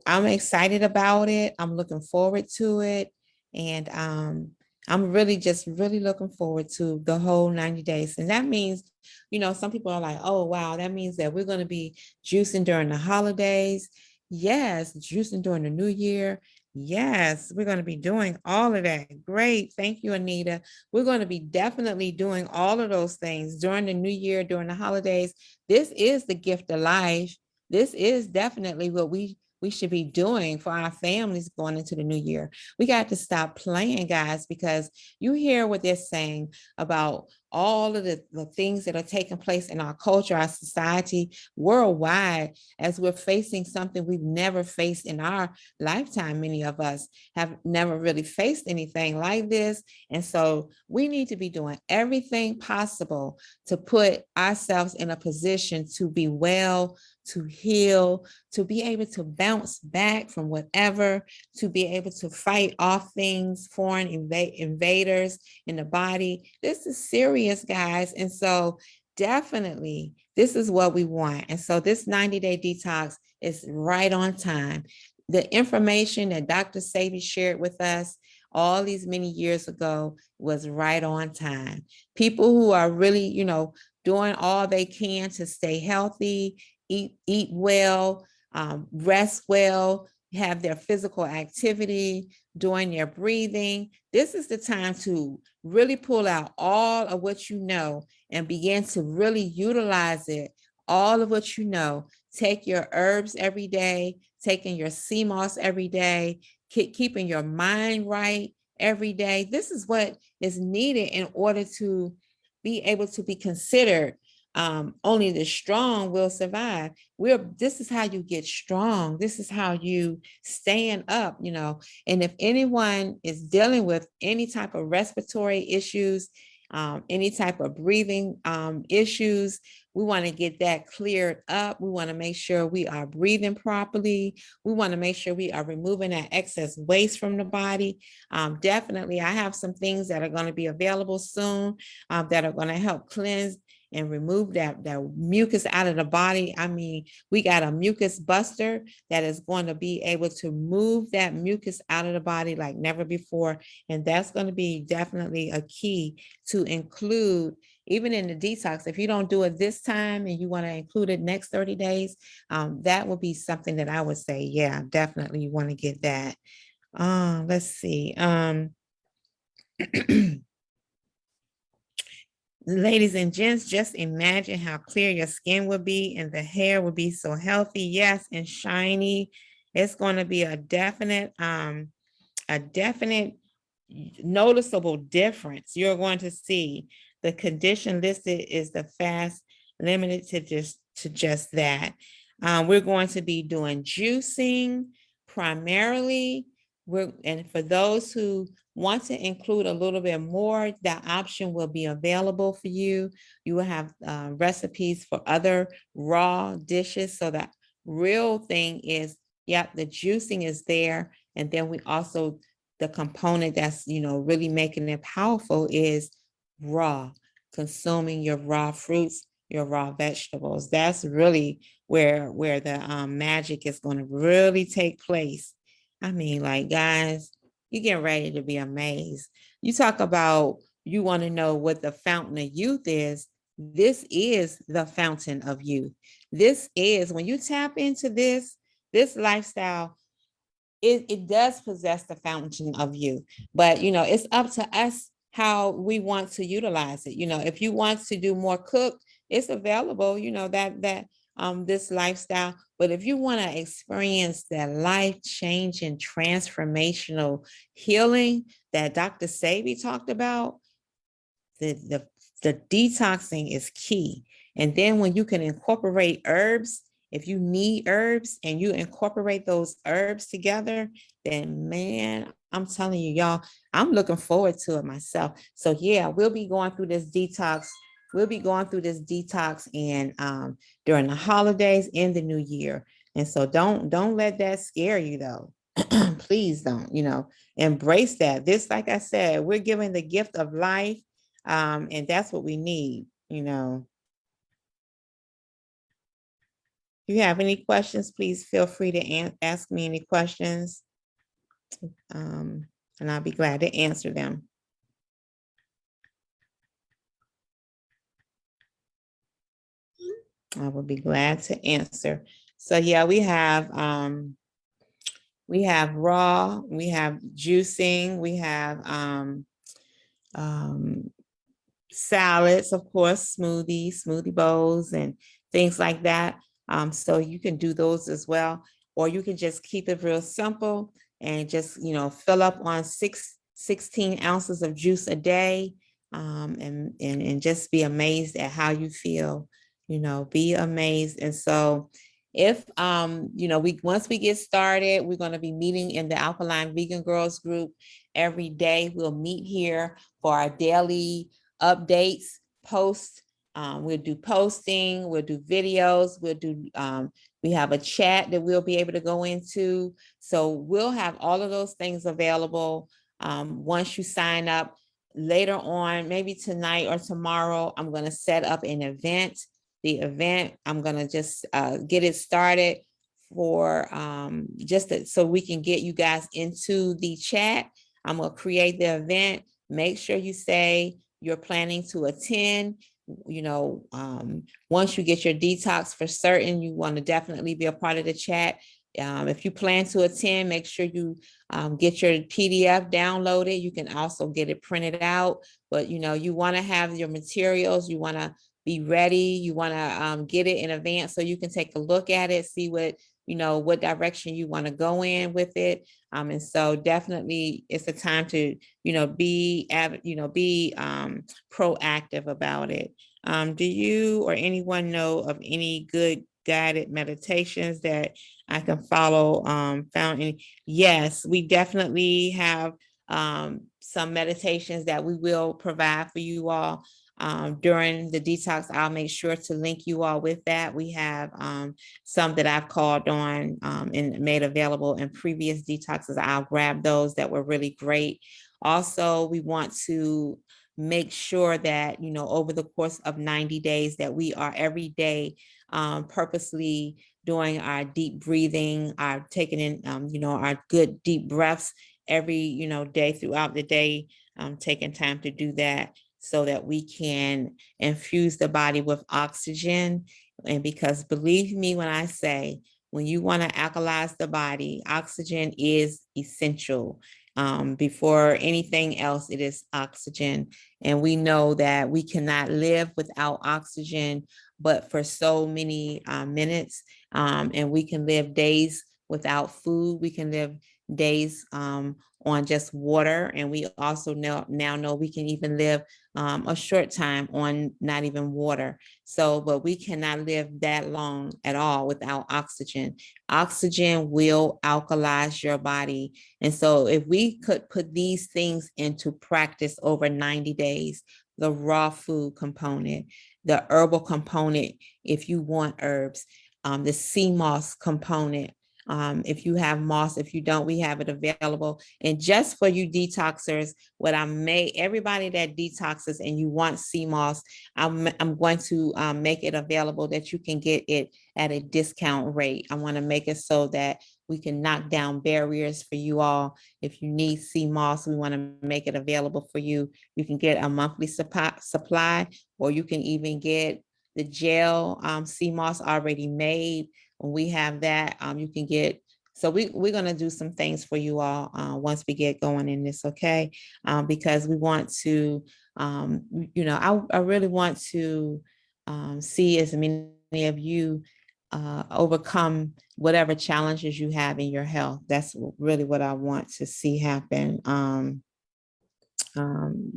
excited about it. I'm looking forward to it. And I'm really looking forward to the whole 90 days. And that means, some people are like, oh, wow, that means that we're going to be juicing during the holidays. Yes, juicing during the new year. Yes, we're going to be doing all of that. Great. Thank you, Anita. We're going to be definitely doing all of those things during the new year, during the holidays. This is the gift of life. This is definitely what we should be doing for our families going into the new year. We got to stop playing, guys, because you hear what they're saying about all of the things that are taking place in our culture, our society, worldwide, as we're facing something we've never faced in our lifetime. Many of us have never really faced anything like this. And so we need to be doing everything possible to put ourselves in a position to be well, to heal, to be able to bounce back from whatever, to be able to fight off things, foreign invaders in the body. This is serious, guys. And so definitely this is what we want. And so this 90-day detox is right on time. The information that Dr. Sebi shared with us all these many years ago was right on time. People who are really, doing all they can to stay healthy, eat well, rest well, have their physical activity, doing their breathing. This is the time to really pull out all of what you know and begin to really utilize it, all of what you know. Take your herbs every day, taking your sea moss every day, keeping your mind right every day. This is what is needed in order to be able to be considered. Only the strong will survive. This is how you get strong. This is how you stand up, and if anyone is dealing with any type of respiratory issues, any type of breathing issues, we want to get that cleared up. We want to make sure we are breathing properly. We want to make sure we are removing that excess waste from the body. Definitely, I have some things that are going to be available soon that are going to help cleanse and remove that mucus out of the body. I mean, we got a mucus buster that is going to be able to move that mucus out of the body like never before. And that's going to be definitely a key to include even in the detox. If you don't do it this time and you want to include it next 30 days, that would be something that I would say, yeah, definitely you want to get that. Let's see. Ladies and gents, just imagine how clear your skin would be and the hair would be so healthy, yes, and shiny. It's going to be a definite noticeable difference. You're going to see the condition listed is the fast limited to just that. We're going to be doing juicing primarily. And for those who want to include a little bit more, that option will be available for you. You will have recipes for other raw dishes. So that real thing is, the juicing is there. And then we also, the component that's, really making it powerful is raw, consuming your raw fruits, your raw vegetables. That's really where the magic is going to really take place. I mean, like, guys, you get ready to be amazed. You talk about, you want to know what the fountain of youth is. This is the fountain of youth. This is, when you tap into this lifestyle, it does possess the fountain of youth. But, it's up to us how we want to utilize it. If you want to do more cook, it's available, this lifestyle. But if you want to experience that life-changing, transformational healing that Dr. Sebi talked about, the detoxing is key. And then when you can incorporate herbs, if you need herbs and you incorporate those herbs together, then man, I'm telling you, y'all, I'm looking forward to it myself. So yeah, we'll be going through this detox. And during the holidays and the new year. And so don't let that scare you though. Please don't, embrace that. This, like I said, we're given the gift of life. And that's what we need, If you have any questions, please feel free to ask me any questions. And I'll be glad to answer them. I will be glad to answer. So yeah, we have raw, we have juicing, we have salads, of course, smoothie bowls and things like that. So you can do those as well, or you can just keep it real simple and just, fill up on 16 ounces of juice a day. and just be amazed at how you feel, be amazed. And so if, once we get started, we're going to be meeting in the Alkaline Vegan Girls group every day. We'll meet here for our daily updates, posts. We'll do posting, we'll do videos, we have a chat that we'll be able to go into. So we'll have all of those things available. Once you sign up, later on, maybe tonight or tomorrow, I'm going to set up an event. The event, I'm going to just get it started for so we can get you guys into the chat. I'm going to create the event. Make sure you say you're planning to attend. Once you get your detox for certain, you want to definitely be a part of the chat. If you plan to attend, make sure you get your PDF downloaded. You can also get it printed out, but you want to have your materials. You want to be ready. You want to get it in advance so you can take a look at it, see what direction you want to go in with it. And so definitely it's a time to, be proactive about it. Do you or anyone know of any good guided meditations that I can follow? Found any? Yes, we definitely have some meditations that we will provide for you all during the detox. I'll make sure to link you all with that. We have some that I've called on and made available in previous detoxes. I'll grab those that were really great. Also, we want to make sure that, over the course of 90 days that we are every day purposely doing our deep breathing, our taking in, our good deep breaths every, day throughout the day, taking time to do that so that we can infuse the body with oxygen. And because believe me when I say, when you want to alkalize the body, oxygen is essential. Before anything else, it is oxygen. And we know that we cannot live without oxygen, but for so many minutes, and we can live days without food. We can live days on just water. And we also now know we can even live a short time on not even water. So, but we cannot live that long at all without oxygen. Oxygen will alkalize your body. And so if we could put these things into practice over 90 days, the raw food component, the herbal component, if you want herbs, the sea moss component, if you have moss, if you don't, we have it available. And just for you detoxers, everybody that detoxes and you want sea moss, I'm going to make it available that you can get it at a discount rate. I want to make it so that we can knock down barriers for you all. If you need sea moss, we want to make it available for you. You can get a monthly supply, or you can even get the gel sea moss already made. When we have that, you can get. So we're going to do some things for you all once we get going in this, okay? Because we want to, I really want to see as many of you overcome whatever challenges you have in your health. That's really what I want to see happen. You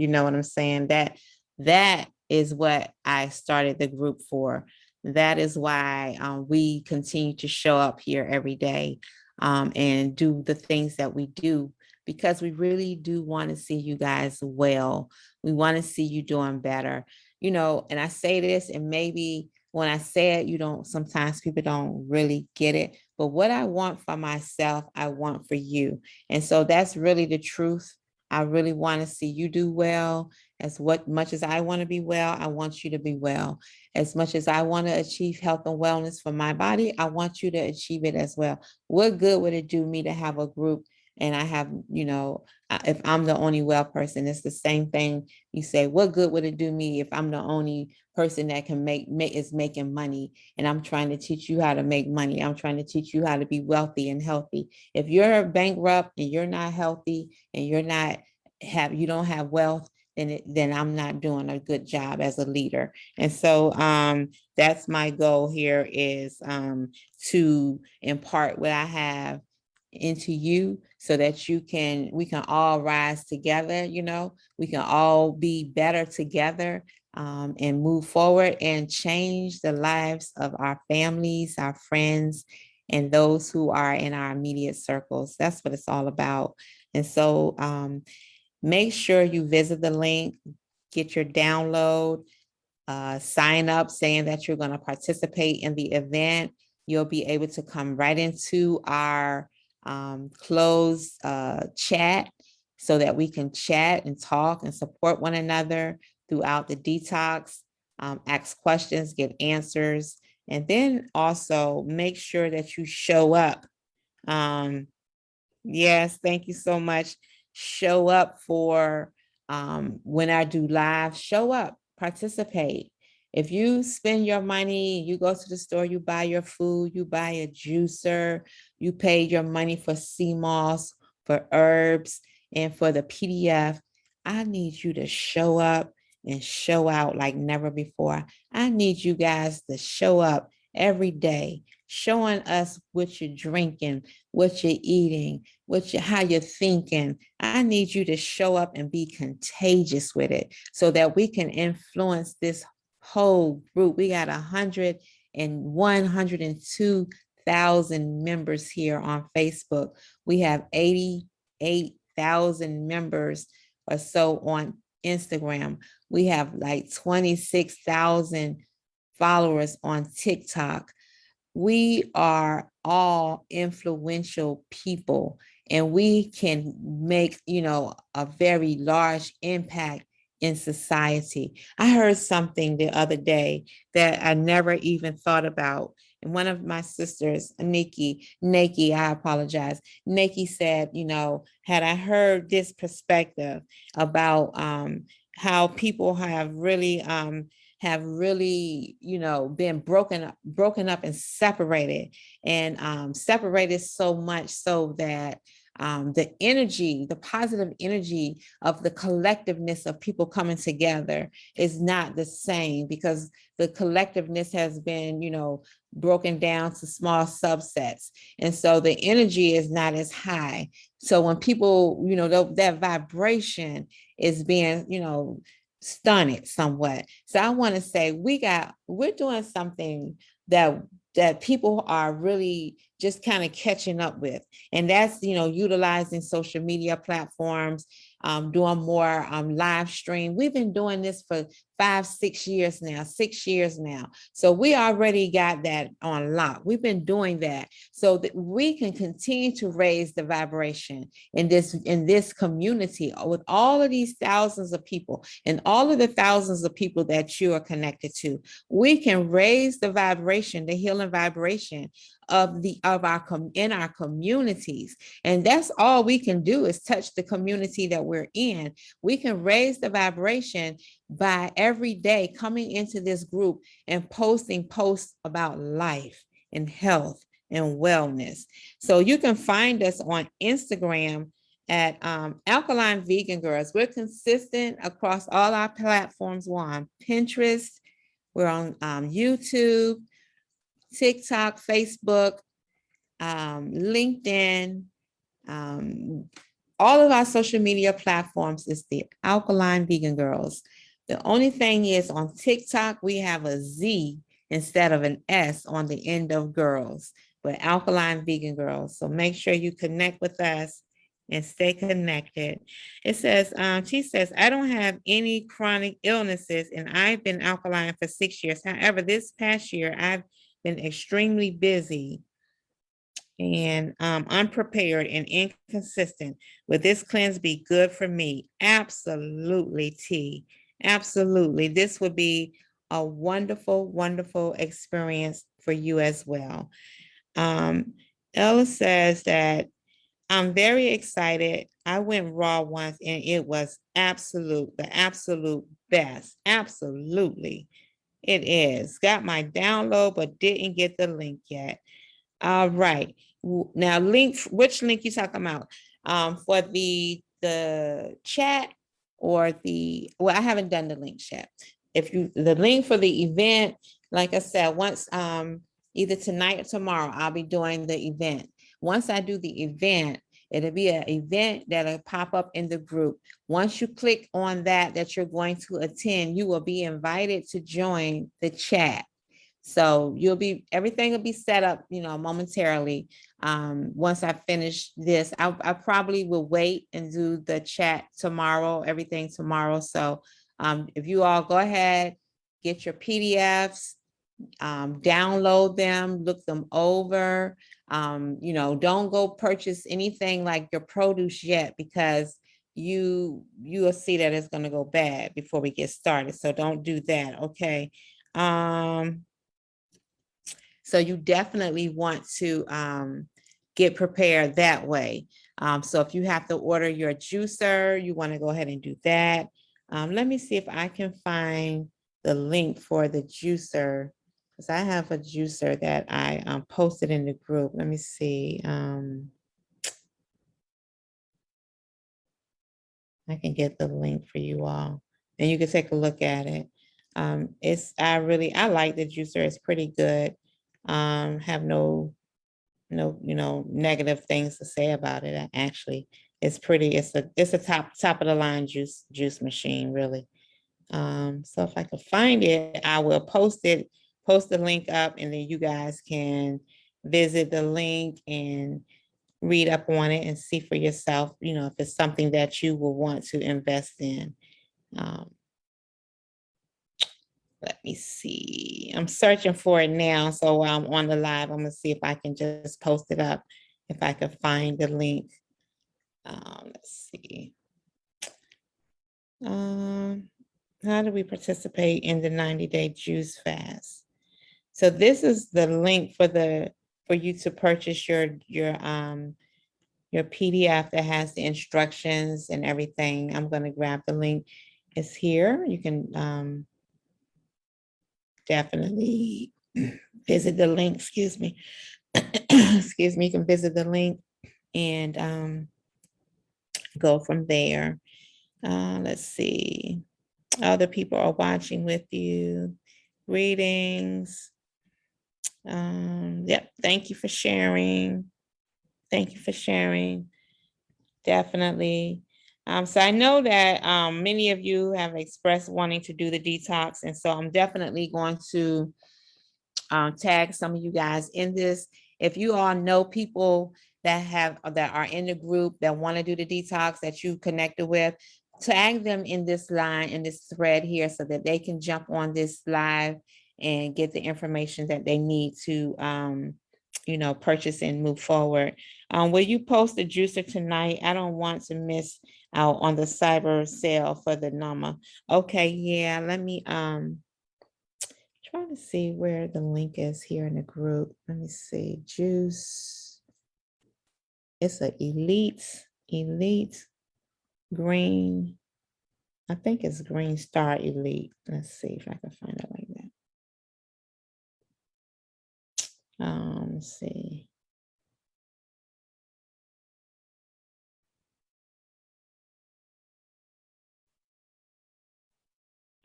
know what I'm saying? That is what I started the group for. That is why we continue to show up here every day and do the things that we do, because we really do want to see you guys well. We want to see you doing better, and I say this, and maybe when I say it, sometimes people don't really get it, but what I want for myself, I want for you. And so that's really the truth. I really want to see you do well. Much as I want to be well, I want you to be well. As much as I want to achieve health and wellness for my body, I want you to achieve it as well. What good would it do me to have a group and I have, if I'm the only well person? It's the same thing. You say, what good would it do me if I'm the only person that can is making money, and I'm trying to teach you how to make money? I'm trying to teach you how to be wealthy and healthy. If you're bankrupt and you're not healthy and you don't have wealth, then I'm not doing a good job as a leader. And so that's my goal here, is to impart what I have into you so that we can all rise together, we can all be better together, and move forward and change the lives of our families, our friends, and those who are in our immediate circles. That's what it's all about. And so make sure you visit the link, get your download, sign up saying that you're going to participate in the event. You'll be able to come right into our closed chat so that we can chat and talk and support one another throughout the detox, ask questions, get answers, and then also make sure that you show up. Yes, thank you so much. Show up for when I do live, show up, participate. If you spend your money, you go to the store, you buy your food, you buy a juicer, you pay your money for sea moss, for herbs, and for the PDF, I need you to show up and show out like never before. I need you guys to show up every day, showing us what you're drinking, what you're eating, how you're thinking. I need you to show up and be contagious with it so that we can influence this whole group. We got 102,000 members here on Facebook. We have 88,000 members or so on Instagram. We have like 26,000 followers on TikTok. We are all influential people, and we can make, a very large impact in society. I heard something the other day that I never even thought about. And one of my sisters, Nikki, I apologize. Nikki said, had I heard this perspective about how people have really, been broken up and separated, and separated so much so that the positive energy of the collectiveness of people coming together is not the same, because the collectiveness has been, broken down to small subsets. And so the energy is not as high. So when people, that vibration is being, stunted somewhat. So I want to say we're doing something that people are really just kind of catching up with. And that's, utilizing social media platforms, doing more live stream. We've been doing this for 6 years now. So we already got that on lock. We've been doing that so that we can continue to raise the vibration in this community with all of these thousands of people and all of the thousands of people that you are connected to. We can raise the vibration, the healing vibration in our communities. And that's all we can do, is touch the community that we're in. We can raise the vibration by every day coming into this group and posting posts about life and health and wellness. So you can find us on Instagram at Alkaline Vegan Girls. We're consistent across all our platforms. We're on Pinterest, we're on YouTube, TikTok, Facebook, LinkedIn, all of our social media platforms is the Alkaline Vegan Girls. The only thing is, on TikTok, we have a Z instead of an S on the end of girls, but Alkaline Vegan Girls. So make sure you connect with us and stay connected. It says, she says, I don't have any chronic illnesses and I've been alkaline for 6 years. However, this past year, I've been extremely busy and unprepared and inconsistent. Would this cleanse be good for me? Absolutely, T. Absolutely. This would be a wonderful, wonderful experience for you as well. Ella says that I'm very excited. I went raw once and it was the absolute best. Absolutely. It is. Got my download, but didn't get the link yet. All right. Now, which link you talking about? For the chat or I haven't done the link yet. The link for the event, like I said, once, either tonight or tomorrow, I'll be doing the event. Once I do the event, It'll be an event that'll pop up in the group. Once you click on that you're going to attend, you will be invited to join the chat. So everything will be set up, momentarily. Once I finish this, I probably will wait and do the chat tomorrow, everything tomorrow. So if you all go ahead, get your PDFs, download them, look them over. Don't go purchase anything like your produce yet, because you will see that it's going to go bad before we get started. So don't do that. Okay. So you definitely want to get prepared that way. So if you have to order your juicer, you want to go ahead and do that. Let me see if I can find the link for the juicer, because I have a juicer that I posted in the group. Let me see. I can get the link for you all, and you can take a look at it. I like the juicer. It's pretty good. Have no negative things to say about it. Actually, it's a top of the line juice machine, really. So if I can find it, I will post the link up, and then you guys can visit the link and read up on it and see for yourself, if it's something that you will want to invest in. Let me see. I'm searching for it now. So while I'm on the live, I'm gonna see if I can just post it up, if I can find the link. Let's see. How do we participate in the 90-day juice fast? So this is the link for you to purchase your PDF that has the instructions and everything. I'm gonna grab the link. It's here. You can definitely visit the link. Excuse me. Excuse me. You can visit the link and go from there. Let's see. Other people are watching with you. Greetings. Yep. Thank you for sharing. Thank you for sharing. Definitely. So I know that many of you have expressed wanting to do the detox, and so I'm definitely going to tag some of you guys in this. If you all know people that are in the group that want to do the detox that you connected with, tag them in this line, in this thread here, so that they can jump on this live and get the information that they need to purchase and move forward. Will you post the juicer tonight? I don't want to miss out on the cyber sale for the NAMA. Okay, yeah, let me try to see where the link is here in the group. Let me see. Juice. It's an elite green. I think it's Green Star Elite. Let's see if I can find it like that. Let's see.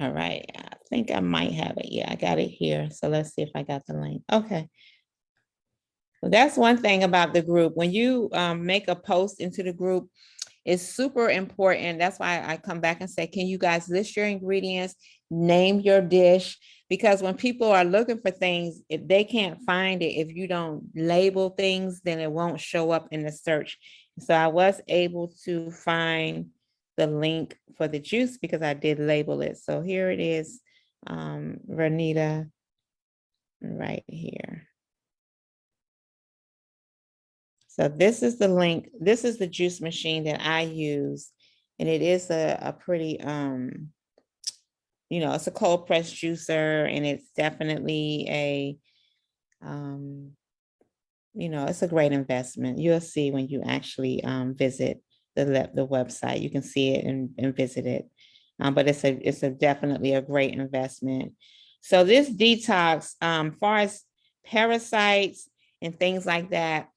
All right, I think I might have it. Yeah, I got it here. So let's see if I got the link. Okay. Well, that's one thing about the group. When you make a post into the group, it's super important. That's why I come back and say, can you guys list your ingredients, name your dish? Because when people are looking for things, if they can't find it, if you don't label things, then it won't show up in the search. So I was able to find the link for the juice because I did label it. So here it is, Renita, right here. So this is the link. This is the juice machine that I use. And it is a pretty, it's a cold press juicer, and it's definitely it's a great investment. You'll see when you actually visit the website. You can see it and visit it. But it's definitely a great investment. So this detox, far as parasites and things like that,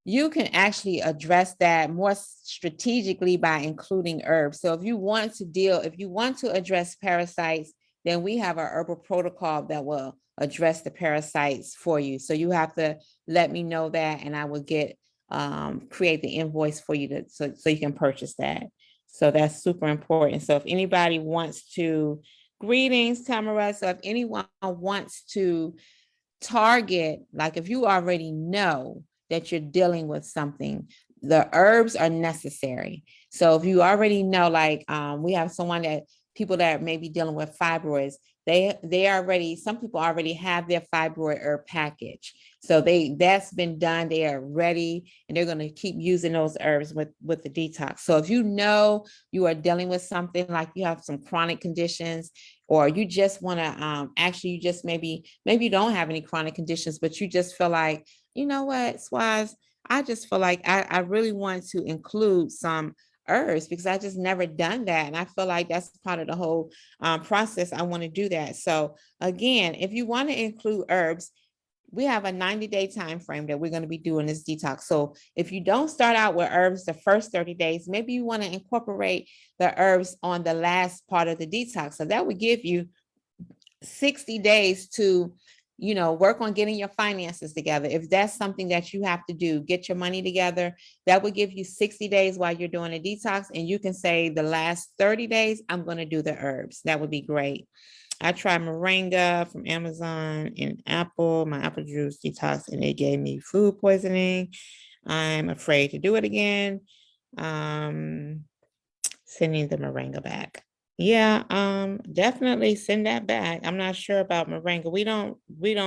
you can actually address that more strategically by including herbs. So if you want to address parasites, then we have a herbal protocol that will address the parasites for you. So you have to let me know that, and I will create the invoice for you so you can purchase that. So that's super important. So if anybody wants to, greetings, Tamara. So if anyone wants to target, like if you already know that you're dealing with something, the herbs are necessary. So if you already know, like we have people that may be dealing with fibroids, they already, some people already have their fibroid herb package. So that's been done, they are ready, and they're going to keep using those herbs with the detox. So if you know you are dealing with something, like you have some chronic conditions, or you just want to actually, you just maybe you don't have any chronic conditions, but you just feel like, you know what, Swaz, I just feel like I really want to include some herbs, because I just never done that, and I feel like that's part of the whole process. I want to do that. So again, if you want to include herbs, we have a 90-day time frame that we're going to be doing this detox. So if you don't start out with herbs the first 30 days, maybe you want to incorporate the herbs on the last part of the detox. So that would give you 60 days to, work on getting your finances together. If that's something that you have to do, get your money together, that would give you 60 days while you're doing a detox. And you can say the last 30 days, I'm going to do the herbs. That would be great. I tried moringa from Amazon and my apple juice detox, and it gave me food poisoning. I'm afraid to do it again. Sending the moringa back. Yeah, definitely send that back. I'm not sure about moringa. We don't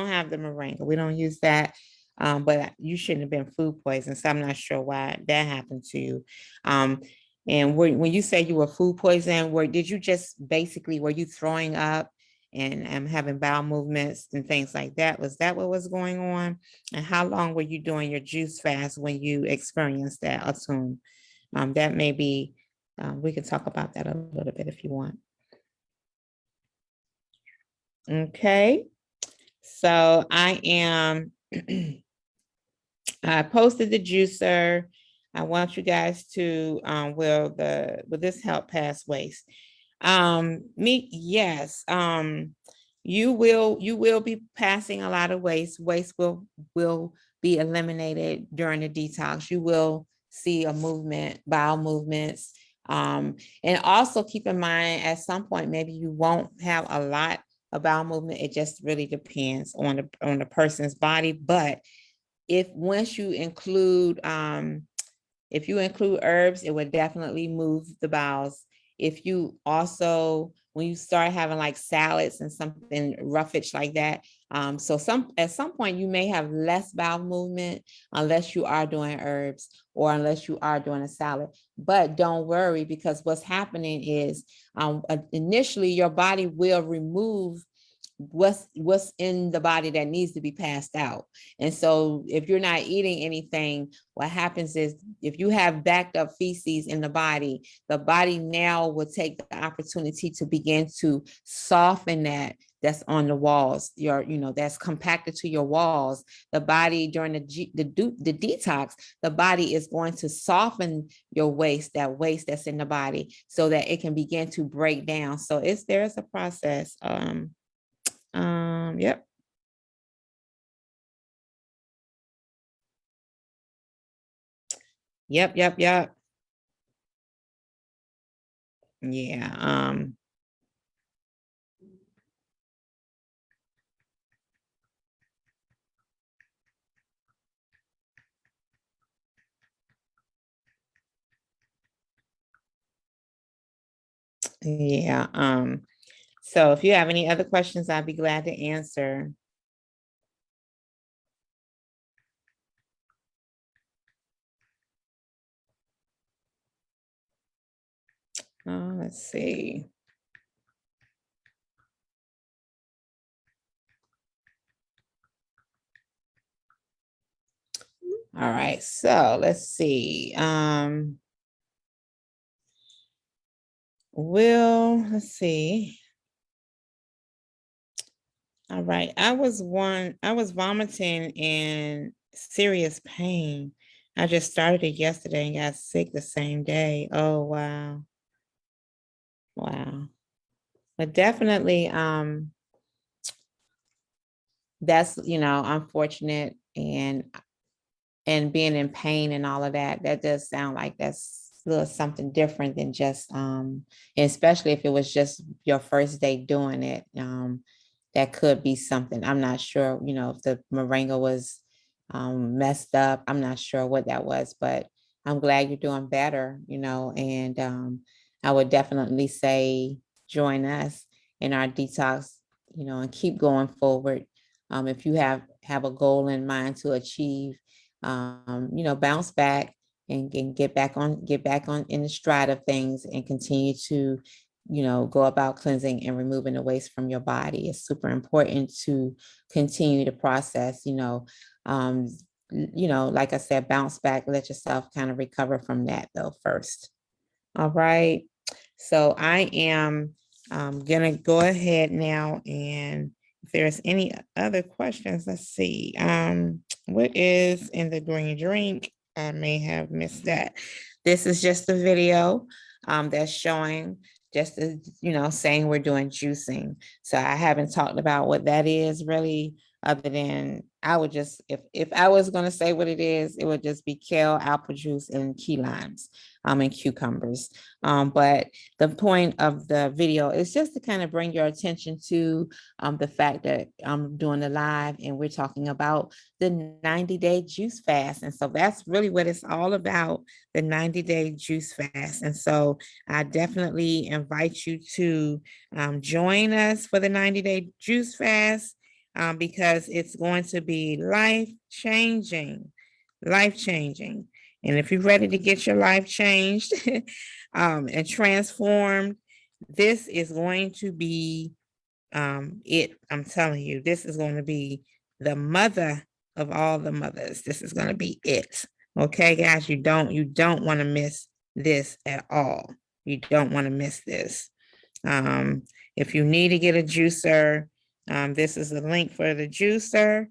have the moringa. We don't use that. But you shouldn't have been food poisoned. So I'm not sure why that happened to you. And when you say you were food poisoned, were you throwing up and having bowel movements and things like that? Was that what was going on? And how long were you doing your juice fast when you experienced that? Assume that may be, we can talk about that a little bit if you want. Okay, so I posted the juicer. I want you guys to, will this help pass waste? Yes. You will be passing a lot of waste. Waste will be eliminated during the detox. You will see a movement, bowel movements. And also keep in mind, at some point, maybe you won't have a lot of bowel movement. It just really depends on the person's body. But once you include, if you include herbs, it would definitely move the bowels. If you also, when you start having like salads and something roughage like that, so at some point you may have less bowel movement unless you are doing herbs or unless you are doing a salad. But don't worry, because what's happening is initially your body will remove what's in the body that needs to be passed out. And so if you're not eating anything, what happens is, if you have backed up feces in the body now will take the opportunity to begin to soften that's on the walls, that's compacted to your walls. The body during the detox, the body is going to soften your waste, that waste that's in the body, so that it can begin to break down. So there's a process. Yep. Yep. Yeah. Yeah. So if you have any other questions, I'd be glad to answer. Let's see. All right, so let's see. Let's see. All right, I was vomiting in serious pain. I just started it yesterday and got sick the same day. Oh, wow. Wow. But definitely, that's, unfortunate, and being in pain and all of that, that does sound like that's a little something different than just, especially if it was just your first day doing it. That could be something. I'm not sure, if the moringa was messed up. I'm not sure what that was, but I'm glad you're doing better, and I would definitely say join us in our detox, and keep going forward. If you have a goal in mind to achieve, bounce back and get back on in the stride of things and continue to, go about cleansing and removing the waste from your body. It's super important to continue the process, um, like I said, bounce back, let yourself kind of recover from that though first. All right. So I am gonna go ahead now, and if there's any other questions, let's see. What is in the green drink? I may have missed that. This is just a video that's showing, just saying we're doing juicing. So I haven't talked about what that is really, other than I would just, if I was gonna say what it is, it would just be kale, apple juice, and key limes, and cucumbers. But the point of the video is just to kind of bring your attention to the fact that I'm doing the live and we're talking about the 90-day juice fast. And so that's really what it's all about, the 90-day juice fast. And so I definitely invite you to join us for the 90-day juice fast, because it's going to be life changing, life changing. And if you're ready to get your life changed and transformed, this is going to be it. I'm telling you, this is going to be the mother of all the mothers. This is going to be it. Okay, guys, you don't want to miss this at all. You don't want to miss this. Um, if you need to get a juicer, this is the link for the juicer.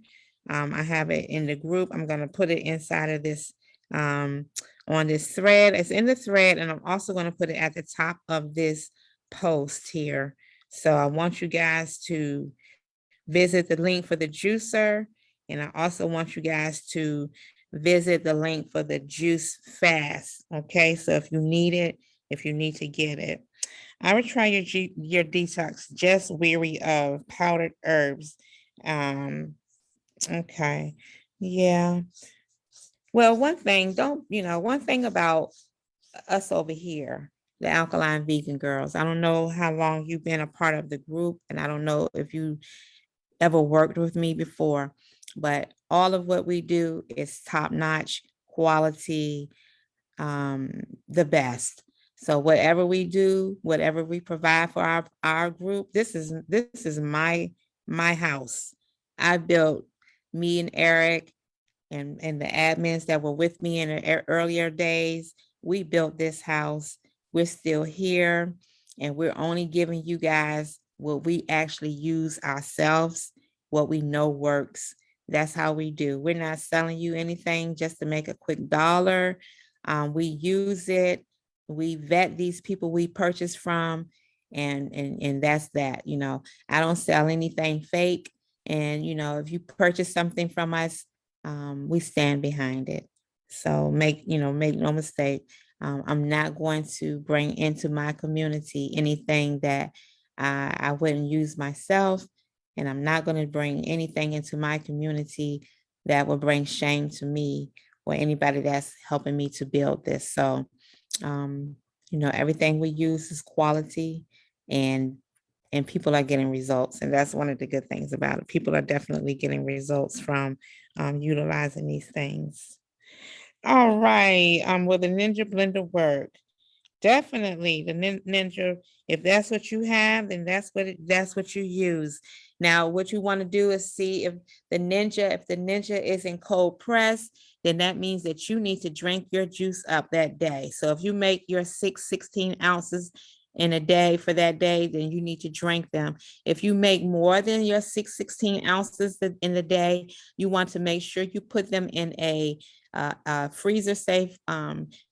I have it in the group. I'm going to put it inside of this, on this thread. It's in the thread, and I'm also going to put it at the top of this post here. So I want you guys to visit the link for the juicer. And I also want you guys to visit the link for the juice fast. Okay. So if you need it, if you need to get it, I would try your detox, just weary of powdered herbs. Okay. Yeah. Well, one thing about us over here, the Alkaline Vegan Girls, I don't know how long you've been a part of the group, and I don't know if you ever worked with me before, but all of what we do is top notch quality, the best. So whatever we do, whatever we provide for our group, this is my house. I built, me and Eric and the admins that were with me in the earlier days, we built this house. We're still here, and we're only giving you guys what we actually use ourselves, what we know works. That's how we do. We're not selling you anything just to make a quick dollar. We use it. We vet these people we purchase from, and that's that. I don't sell anything fake. And if you purchase something from us, we stand behind it. So make no mistake. I'm not going to bring into my community anything that I wouldn't use myself. And I'm not going to bring anything into my community that will bring shame to me or anybody that's helping me to build this. So, everything we use is quality, and people are getting results. And that's one of the good things about it. People are definitely getting results from utilizing these things. All right. Will the Ninja blender work? Definitely the Ninja. If that's what you have, then that's what you use. Now, what you want to do is see if the Ninja is in cold press, then that means that you need to drink your juice up that day. So if you make your 16 ounces, in a day for that day, then you need to drink them. If you make more than your 16 ounces in the day, you want to make sure you put them in a freezer safe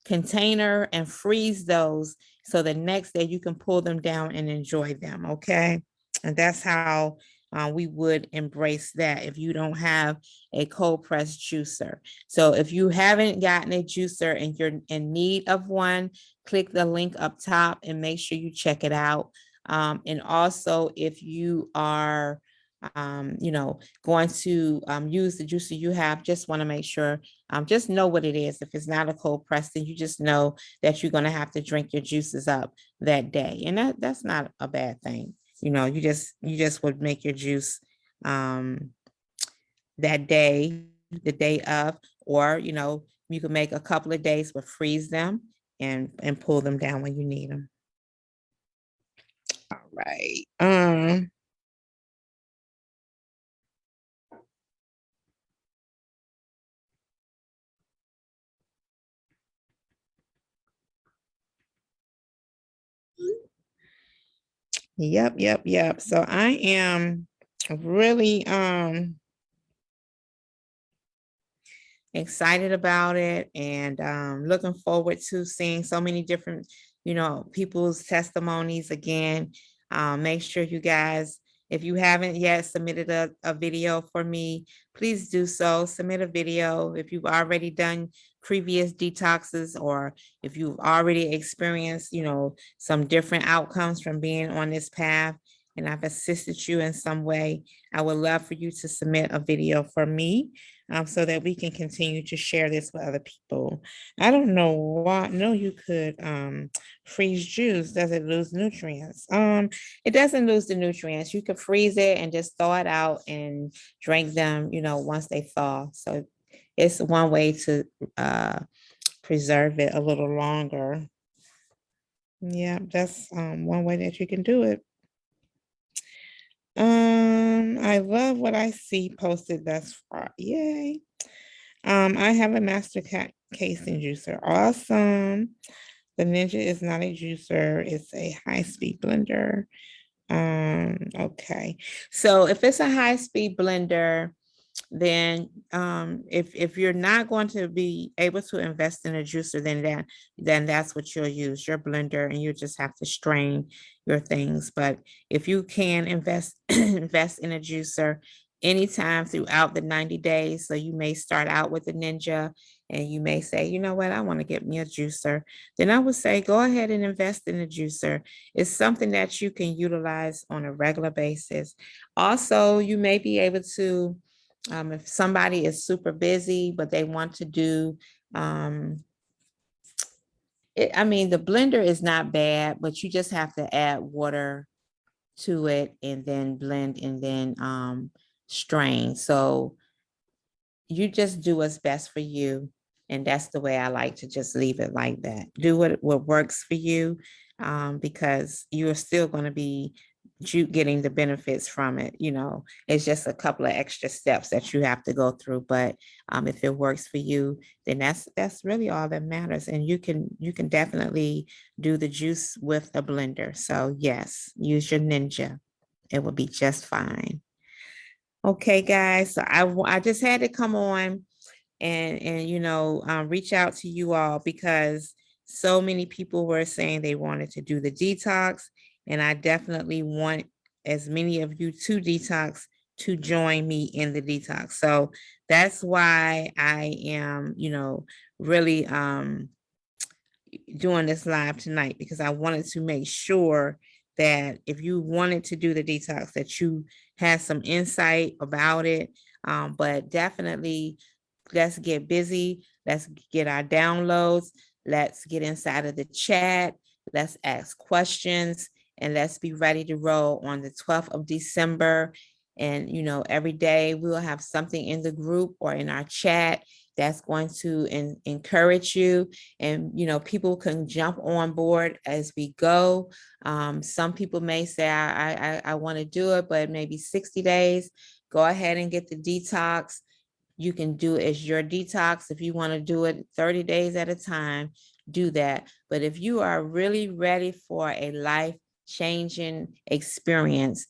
container and freeze those so the next day you can pull them down and enjoy them. Okay. And that's how we would embrace that if you don't have a cold press juicer. So if you haven't gotten a juicer and you're in need of one, click the link up top and make sure you check it out. And also, if you are going to use the juicer you have, just want to make sure, just know what it is. If it's not a cold press, then you just know that you're going to have to drink your juices up that day. And that's not a bad thing. You just would make your juice that day, the day of, or you can make a couple of days, but freeze them and pull them down when you need them. All right. Yep. So I am really excited about it, and looking forward to seeing so many different, people's testimonies again. Make sure you guys, if you haven't yet submitted a video for me, please do so. Submit a video if you've already done previous detoxes, or if you've already experienced, some different outcomes from being on this path and I've assisted you in some way. I would love for you to submit a video for me, so that we can continue to share this with other people. I don't know why. No, you could freeze juice. Does it lose nutrients? It doesn't lose the nutrients. You could freeze it and just thaw it out and drink them, once they thaw. So it's one way to preserve it a little longer. Yeah, that's one way that you can do it. I love what I see posted thus far. Yay. I have a master casing juicer. Awesome. The Ninja is not a juicer, it's a high-speed blender. Okay. So if it's a high-speed blender, then if you're not going to be able to invest in a juicer, then that's what you'll use, your blender, and you just have to strain your things. But if you can invest invest in a juicer anytime throughout the 90 days, so you may start out with the Ninja and you may say, you know what, I want to get me a juicer, then I would say go ahead and invest in a juicer. It's something that you can utilize on a regular basis. Also, you may be able to, if somebody is super busy, but they want to do, the blender is not bad, but you just have to add water to it and then blend and then strain. So you just do what's best for you. And that's the way I like to just leave it like that. Do what works for you, because you're still going to be getting the benefits from it. It's just a couple of extra steps that you have to go through. But if it works for you, then that's really all that matters. And you can definitely do the juice with a blender. So yes, use your Ninja. It will be just fine. Okay, guys. So I just had to come on and reach out to you all because so many people were saying they wanted to do the detox, and I definitely want as many of you to detox to join me in the detox. So that's why I am, really doing this live tonight, because I wanted to make sure that if you wanted to do the detox, that you had some insight about it. But definitely, let's get busy. Let's get our downloads. Let's get inside of the chat. Let's ask questions, and let's be ready to roll on the 12th of December. And, every day we'll have something in the group or in our chat that's going to encourage you. And, people can jump on board as we go. Some people may say, I want to do it, but maybe 60 days. Go ahead and get the detox. You can do it as your detox. If you want to do it 30 days at a time, do that. But if you are really ready for a life-changing experience,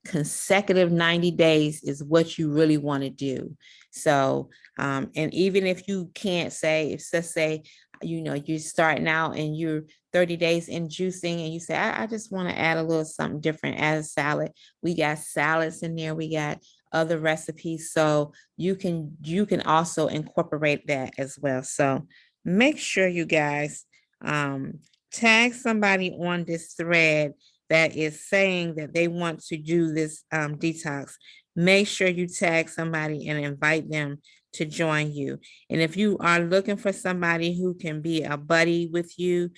consecutive 90 days is what you really want to do. So, and even if you can't say, if let's say, you're starting out and you're 30 days in juicing and you say, I just want to add a little something different as a salad. We got salads in there. We got other recipes. So you can also incorporate that as well. So make sure you guys tag somebody on this thread that is saying that they want to do this detox. Make sure you tag somebody and invite them to join you. And if you are looking for somebody who can be a buddy with you,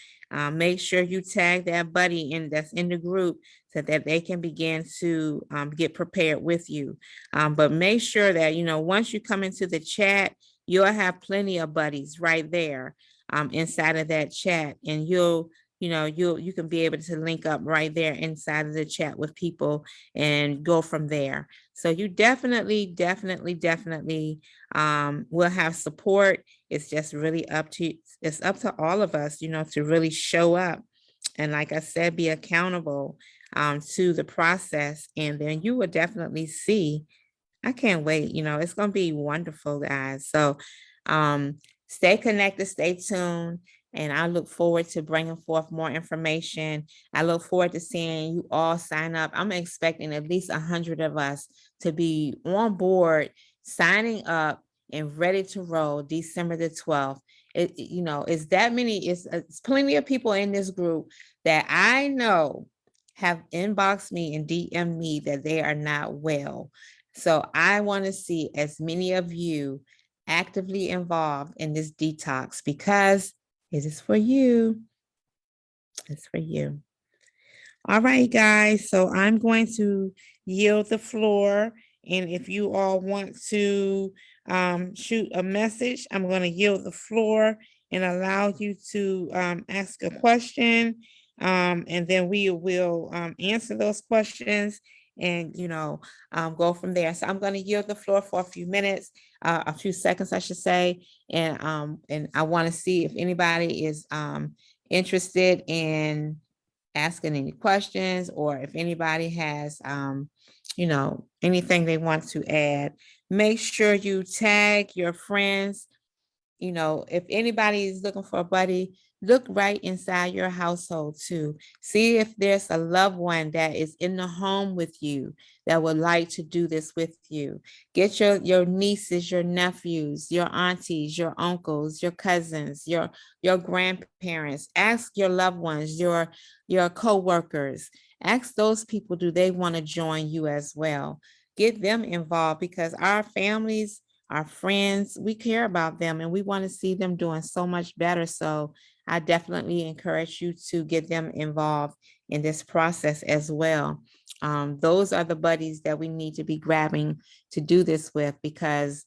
make sure you tag that buddy that's in the group so that they can begin to get prepared with you. But make sure that, once you come into the chat, you'll have plenty of buddies right there inside of that chat, and you can be able to link up right there inside of the chat with people and go from there. So you definitely will have support. It's just really up to all of us, to really show up. And like I said, be accountable to the process. And then you will definitely see. I can't wait. It's going to be wonderful, guys. So stay connected, stay tuned. And I look forward to bringing forth more information. I look forward to seeing you all sign up. I'm expecting at least 100 of us to be on board, signing up and ready to roll December the 12th. It's that many, it's plenty of people in this group that I know have inboxed me and DM'd me that they are not well. So I want to see as many of you actively involved in this detox because it is for you. It's for you. All right, guys. So I'm going to yield the floor. And if you all want to shoot a message, I'm going to yield the floor and allow you to ask a question. And then we will answer those questions and, go from there. So I'm going to yield the floor for a few minutes, a few seconds, I should say. And I want to see if anybody is interested in asking any questions, or if anybody has, anything they want to add. Make sure you tag your friends. If anybody is looking for a buddy, look right inside your household too. See if there's a loved one that is in the home with you that would like to do this with you. Get your nieces, your nephews, your aunties, your uncles, your cousins, your grandparents. Ask your loved ones, your co-workers. Ask those people, do they want to join you as well? Get them involved, because our families, our friends, we care about them and we want to see them doing so much better. So I definitely encourage you to get them involved in this process as well. Those are the buddies that we need to be grabbing to do this with, because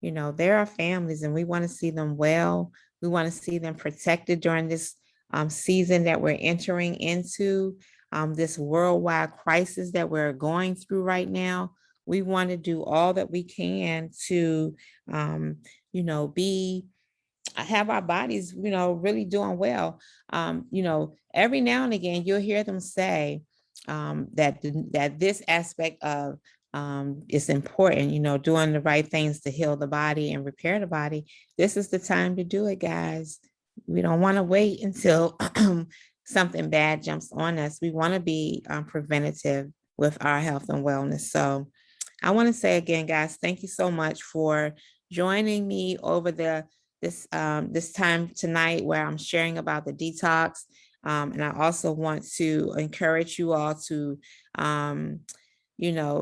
there are families and we want to see them well. We want to see them protected during this season that we're entering into, this worldwide crisis that we're going through right now. We want to do all that we can to, have our bodies, really doing well. Every now and again, you'll hear them say that this aspect of is important, doing the right things to heal the body and repair the body. This is the time to do it, guys. We don't want to wait until something bad jumps on us. We want to be preventative with our health and wellness. So I want to say again, guys, thank you so much for joining me over this time tonight where I'm sharing about the detox. And I also want to encourage you all to,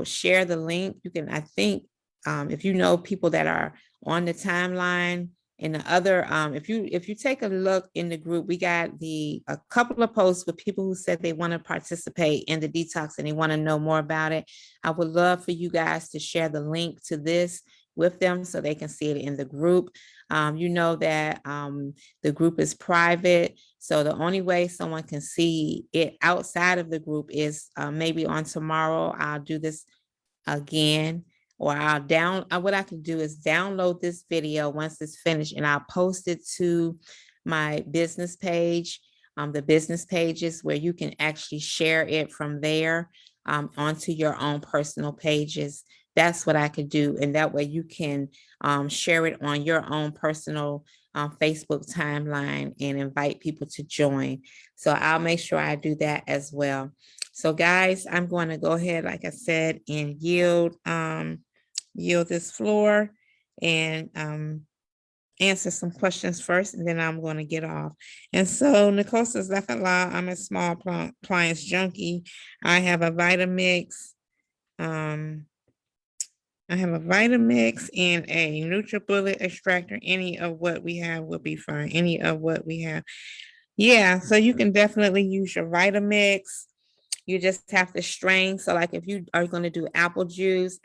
share the link. You can, I think, if you know people that are on the timeline and the other, if you take a look in the group, we got a couple of posts with people who said they want to participate in the detox and they want to know more about it. I would love for you guys to share the link to this with them so they can see it in the group. You know that the group is private, so the only way someone can see it outside of the group is maybe on tomorrow. I'll do this again, or what I can do is download this video once it's finished and I'll post it to my business page, the business pages where you can actually share it from there onto your own personal pages. That's what I could do. And that way you can share it on your own personal Facebook timeline and invite people to join. So I'll make sure I do that as well. So guys, I'm going to go ahead, like I said, and yield this floor and answer some questions first, and then I'm going to get off. And so Nicole says, I'm a small appliance junkie. I have a Vitamix. I have a Vitamix and a NutriBullet extractor. Any of what we have will be fine. Any of what we have. Yeah, so you can definitely use your Vitamix. You just have to strain. So like if you are going to do apple juice,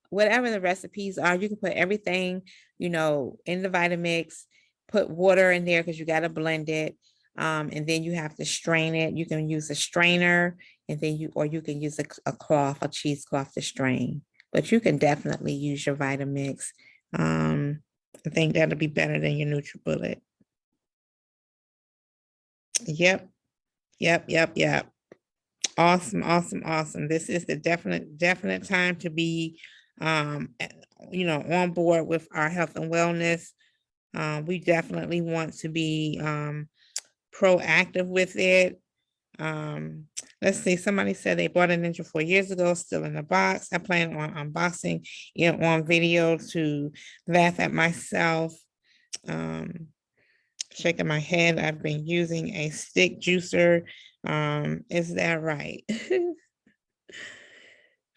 whatever the recipes are, you can put everything, in the Vitamix, put water in there because you got to blend it. And then you have to strain it. You can use a strainer and then you can use a cheesecloth to strain, but you can definitely use your Vitamix. I think that'll be better than your NutriBullet. Yep. Awesome. This is the definite time to be, on board with our health and wellness. We definitely want to be proactive with it. Let's see, somebody said they bought a Ninja 4 years ago, still in the box. I plan on unboxing it on video to laugh at myself. Shaking my head. I've been using a stick juicer. Is that right?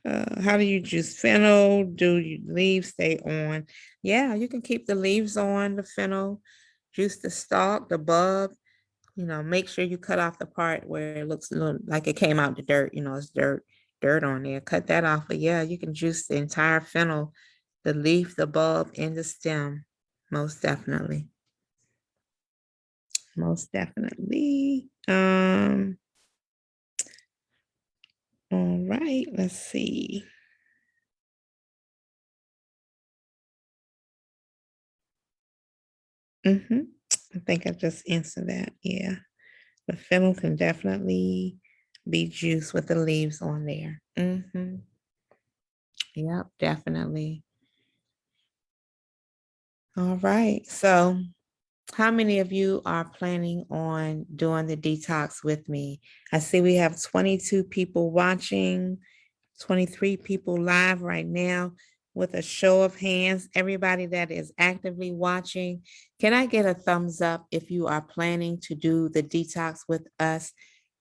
How do you juice fennel? Do you leaves stay on? Yeah, you can keep the leaves on the fennel, juice the stalk, the bulb. Make sure you cut off the part where it looks a little like it came out the dirt. It's dirt on there. Cut that off. But yeah, you can juice the entire fennel, the leaf, the bulb, and the stem. Most definitely. Most definitely. All right, let's see. I think I just answered that. Yeah. The fennel can definitely be juiced with the leaves on there. Yep, definitely. All right. So how many of you are planning on doing the detox with me? I see we have 22 people watching, 23 people live right now. With a show of hands, everybody that is actively watching, can I get a thumbs up if you are planning to do the detox with us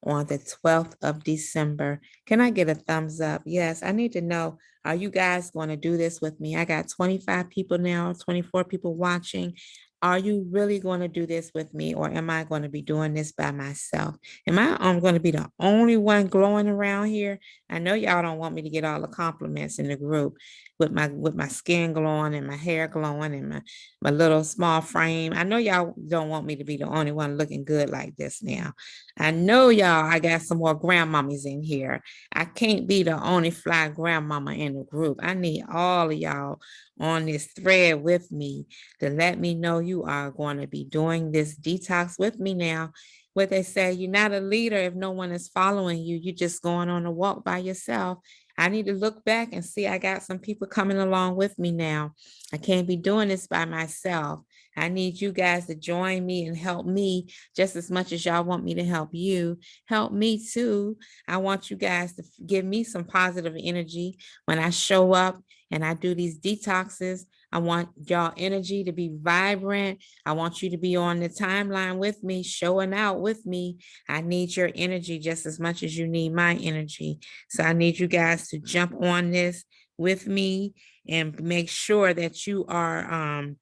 on the 12th of December? Can I get a thumbs up? Yes, I need to know, are you guys going to do this with me? I got 25 people now, 24 people watching. Are you really going to do this with me, or am I going to be doing this by myself? Am I going to be the only one glowing around here? I know y'all don't want me to get all the compliments in the group with my skin glowing and my hair glowing and my little small frame. I know y'all don't want me to be the only one looking good like this now. I know y'all, I got some more grandmommies in here. I can't be the only fly grandmama in the group. I need all of y'all on this thread with me to let me know you are going to be doing this detox with me now. What they say, you're not a leader if no one is following you. You're just going on a walk by yourself. I need to look back and see I got some people coming along with me now. I can't be doing this by myself. I need you guys to join me and help me just as much as y'all want me to help you. Help me too. I want you guys to give me some positive energy when I show up and I do these detoxes. I want y'all energy to be vibrant. I want you to be on the timeline with me, showing out with me. I need your energy just as much as you need my energy. So I need you guys to jump on this with me and make sure that you are,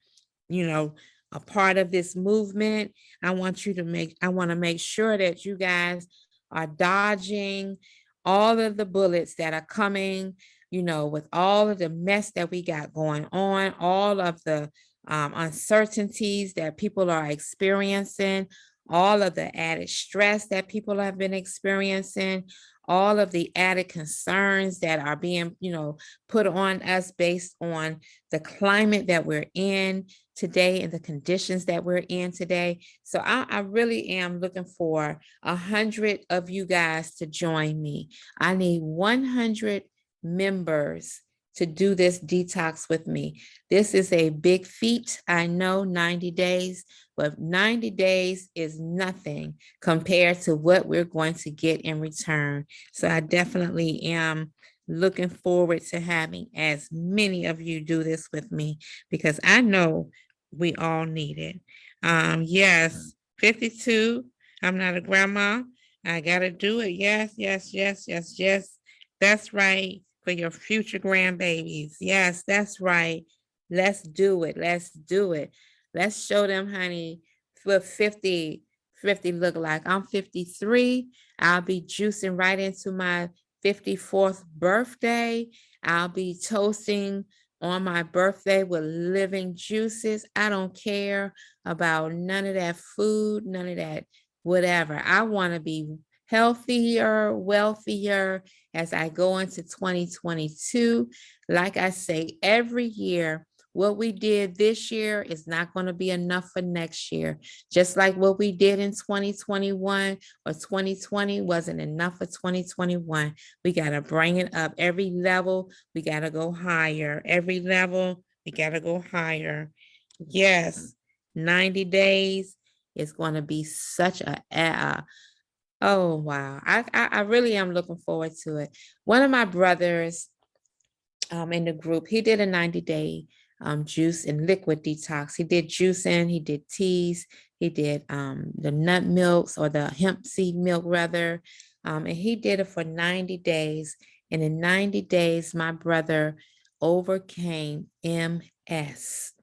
a part of this movement. I want to make sure that you guys are dodging all of the bullets that are coming, with all of the mess that we got going on, all of the uncertainties that people are experiencing, all of the added stress that people have been experiencing, all of the added concerns that are being, put on us based on the climate that we're in today and the conditions that we're in today. So I really am looking for 100 of you guys to join me. I need 100 members to do this detox with me. This is a big feat. I know 90 days, but 90 days is nothing compared to what we're going to get in return. So I definitely am looking forward to having as many of you do this with me because I know we all need it. Yes, 52. I'm not a grandma. I gotta do it. Yes, yes, yes, yes, yes. That's right. For your future grandbabies. Yes, that's right. Let's do it. Let's do it. Let's show them, honey, what 50 look like. I'm 53. I'll be juicing right into my 54th birthday. I'll be toasting on my birthday with living juices. I don't care about none of that food, none of that whatever. I want to be healthier, wealthier as I go into 2022. Like I say, every year, what we did this year is not going to be enough for next year. Just like what we did in 2021 or 2020 wasn't enough for 2021. We got to bring it up. Every level, we got to go higher. Every level, we got to go higher. Yes, 90 days is going to be such oh, wow. I really am looking forward to it. One of my brothers in the group, he did a 90-day juice and liquid detox. He did juicing, he did teas, he did the nut milks or the hemp seed milk rather. And he did it for 90 days. And in 90 days, my brother overcame MS.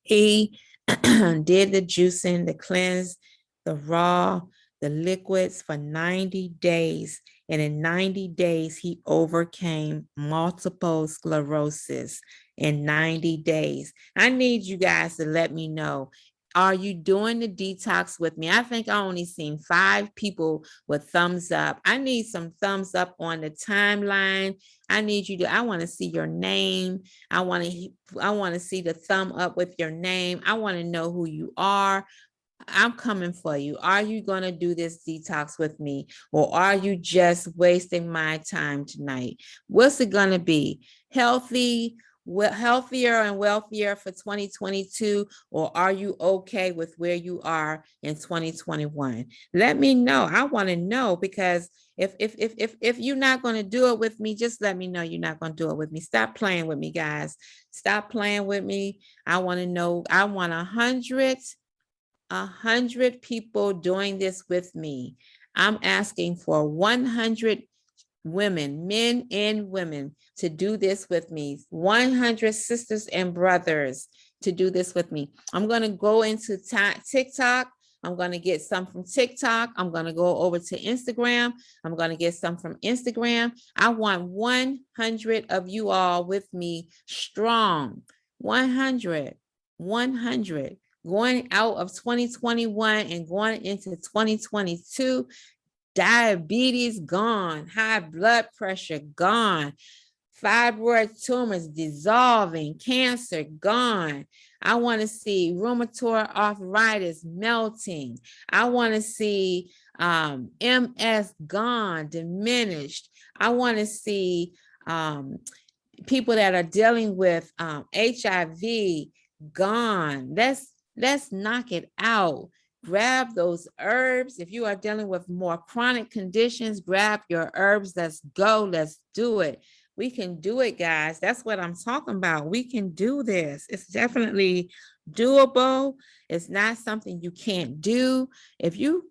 He did the juicing, the cleanse, the raw, the liquids for 90 days. And in 90 days, he overcame multiple sclerosis in 90 days. I need you guys to let me know. Are you doing the detox with me? I think I only seen 5 people with thumbs up. I need some thumbs up on the timeline. I want to see your name. I want to see the thumb up with your name. I want to know who you are. I'm coming for you. Are you going to do this detox with me? Or are you just wasting my time tonight? What's it going to be? Healthier and wealthier for 2022? Or are you okay with where you are in 2021? Let me know. I want to know because if you're not going to do it with me, just let me know you're not going to do it with me. Stop playing with me, guys. Stop playing with me. I want to know. I want 100 people doing this with me. I'm asking for 100 women, men and women, to do this with me. 100 sisters and brothers to do this with me. I'm going to go into TikTok. I'm going to get some from TikTok. I'm going to go over to Instagram. I'm going to get some from Instagram. I want 100 of you all with me strong. 100. Going out of 2021 and going into 2022, diabetes gone, high blood pressure gone, fibroid tumors dissolving, cancer gone. I want to see rheumatoid arthritis melting. I want to see MS gone, diminished. I want to see people that are dealing with HIV gone. Let's knock it out. Grab those herbs. If you are dealing with more chronic conditions, grab your herbs. Let's go. Let's do it. We can do it, guys. That's what I'm talking about. We can do this. It's definitely doable. It's not something you can't do. If you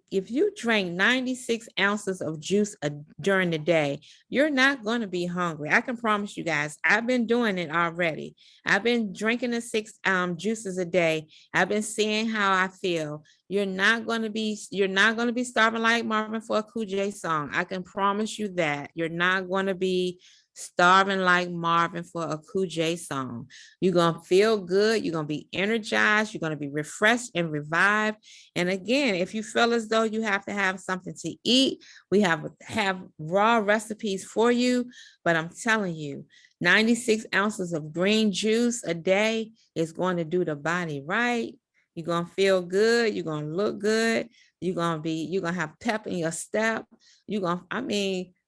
drink 96 ounces of juice during the day, you're not going to be hungry. I can promise you guys. I've been doing it already. I've been drinking the 6 juices a day. I've been seeing how I feel. You're not going to be starving like Marvin for a Cool J song. I can promise you that. You're not going to be Starving Like Marvin for a Cool J song. You're going to feel good. You're going to be energized. You're going to be refreshed and revived. And again, if you feel as though you have to have something to eat, we have raw recipes for you. But I'm telling you, 96 ounces of green juice a day is going to do the body right. You're going to feel good. You're going to look good. You're going to have pep in your step.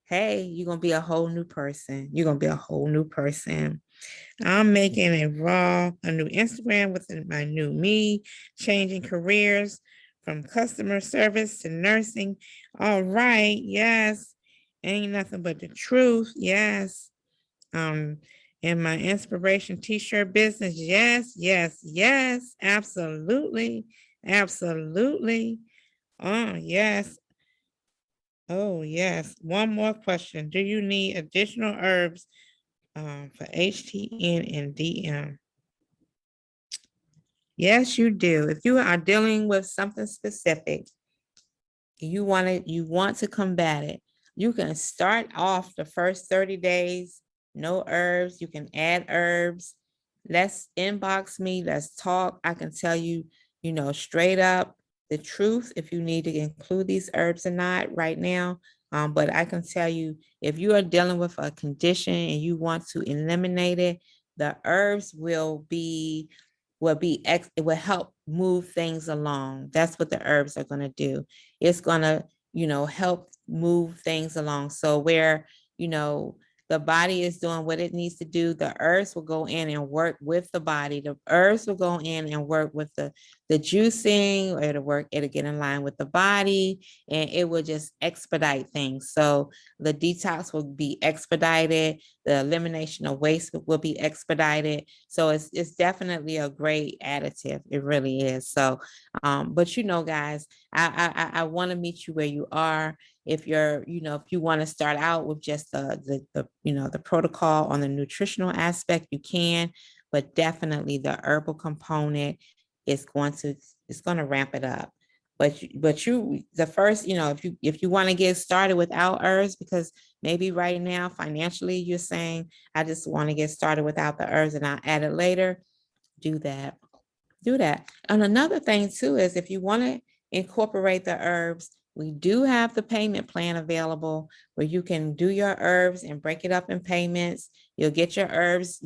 Hey, you're going to be a whole new person. You're going to be a whole new person. I'm making a new Instagram with my new me, changing careers from customer service to nursing. All right. Yes. Ain't nothing but the truth. Yes. In my inspiration t-shirt business. Yes, yes, yes. Absolutely. Absolutely. Oh, yes. Oh, yes. One more question. Do you need additional herbs for HTN and DM? Yes, you do. If you are dealing with something specific, you want to combat it, you can start off the first 30 days, no herbs. You can add herbs. Let's inbox me. Let's talk. I can tell you, straight up the truth if you need to include these herbs or not right now. But I can tell you, if you are dealing with a condition and you want to eliminate it, the herbs it will help move things along. That's what the herbs are going to do. It's going to, help move things along. So where, the body is doing what it needs to do, the herbs will go in and work with the body. The herbs will go in and work with the juicing. It'll get in line with the body, and it will just expedite things. So the detox will be expedited. The elimination of waste will be expedited. So it's definitely a great additive. It really is. So, but guys, I want to meet you where you are. If if you want to start out with just the protocol on the nutritional aspect, you can, but definitely the herbal component is going to ramp it up. But the first, if you want to get started without herbs, because maybe right now financially you're saying, I just want to get started without the herbs and I'll add it later, do that. And another thing too is if you want to incorporate the herbs, we do have the payment plan available where you can do your herbs and break it up in payments. You'll get your herbs,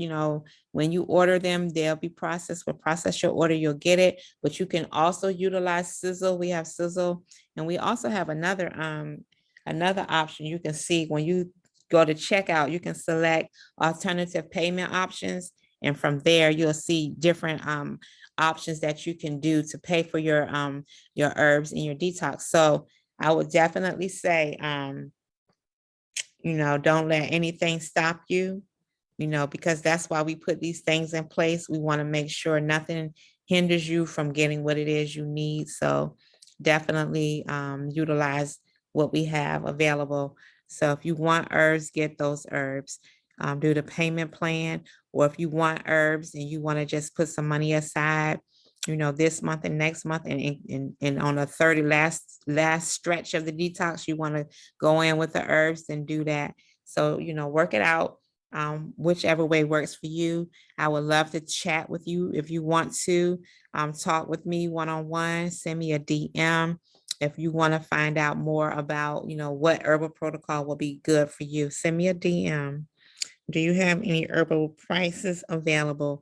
when you order them, they'll be processed. We'll process your order, you'll get it. But you can also utilize Sizzle. We have Sizzle, and we also have another option. You can see when you go to checkout, you can select alternative payment options. And from there, you'll see different options that you can do to pay for your herbs and your detox. So I would definitely say, don't let anything stop you, because that's why we put these things in place. We want to make sure nothing hinders you from getting what it is you need. So definitely utilize what we have available. So if you want herbs, get those herbs. Do the payment plan, or if you want herbs and you want to just put some money aside, this month and next month, and on the last stretch of the detox, you want to go in with the herbs, and do that. So, work it out, whichever way works for you. I would love to chat with you. If you want to talk with me one-on-one, send me a DM. If you want to find out more about, what herbal protocol will be good for you, send me a DM. Do you have any herbal prices available?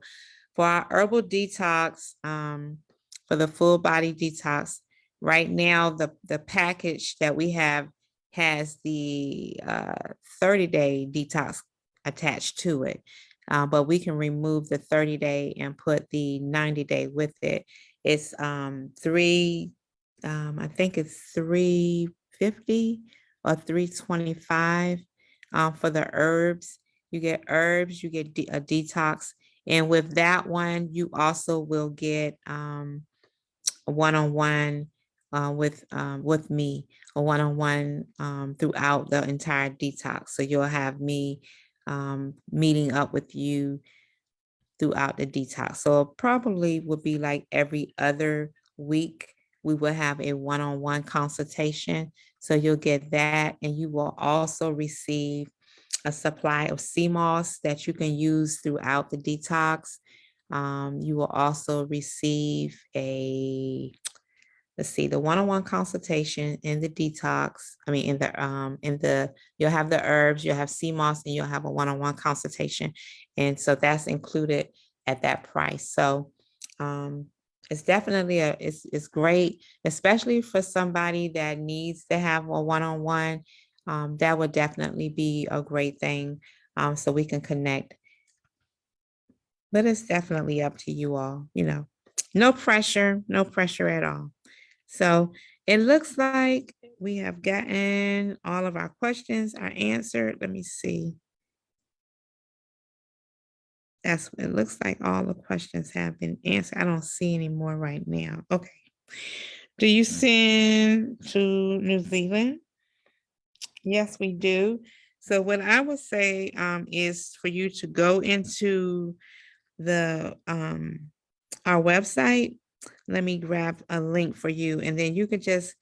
For our herbal detox, for the full body detox, right now, the package that we have has the 30-day detox attached to it. But we can remove the 30-day and put the 90-day with it. It's I think it's $350 or $325 for the herbs. You get herbs, you get a detox. And with that one, you also will get a one-on-one with me, a one-on-one throughout the entire detox. So you'll have me meeting up with you throughout the detox. So it probably would be like every other week, we will have a one-on-one consultation. So you'll get that, and you will also receive a supply of sea moss that you can use throughout the detox. You will also receive let's see, the one-on-one consultation in the detox. I mean, you'll have the herbs, you'll have sea moss, and you'll have a one-on-one consultation. And so that's included at that price. So it's definitely it's great, especially for somebody that needs to have a one-on-one. That would definitely be a great thing. So we can connect. But it's definitely up to you all, no pressure at all. So it looks like we have gotten all of our questions are answered. Let me see. That's what it looks like. All the questions have been answered. I don't see any more right now. Okay. Do you send to New Zealand? Yes, we do. So what I would say is for you to go into the our website. Let me grab a link for you, and then you can just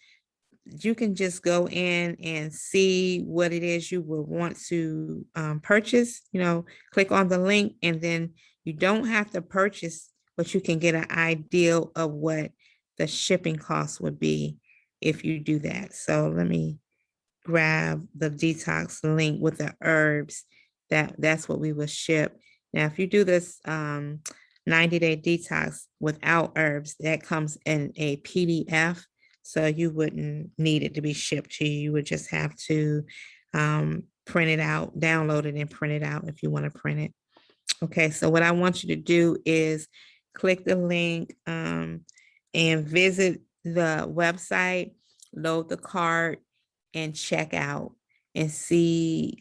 go in and see what it is you will want to purchase. Click on the link, and then you don't have to purchase, but you can get an idea of what the shipping cost would be if you do that. So let me grab the detox link with the herbs. That's what we will ship. Now, if you do this 90-day detox without herbs, that comes in a PDF. So you wouldn't need it to be shipped to you. You would just have to print it out, download it and print it out if you want to print it. Okay, so what I want you to do is click the link and visit the website, load the cart, and check out and see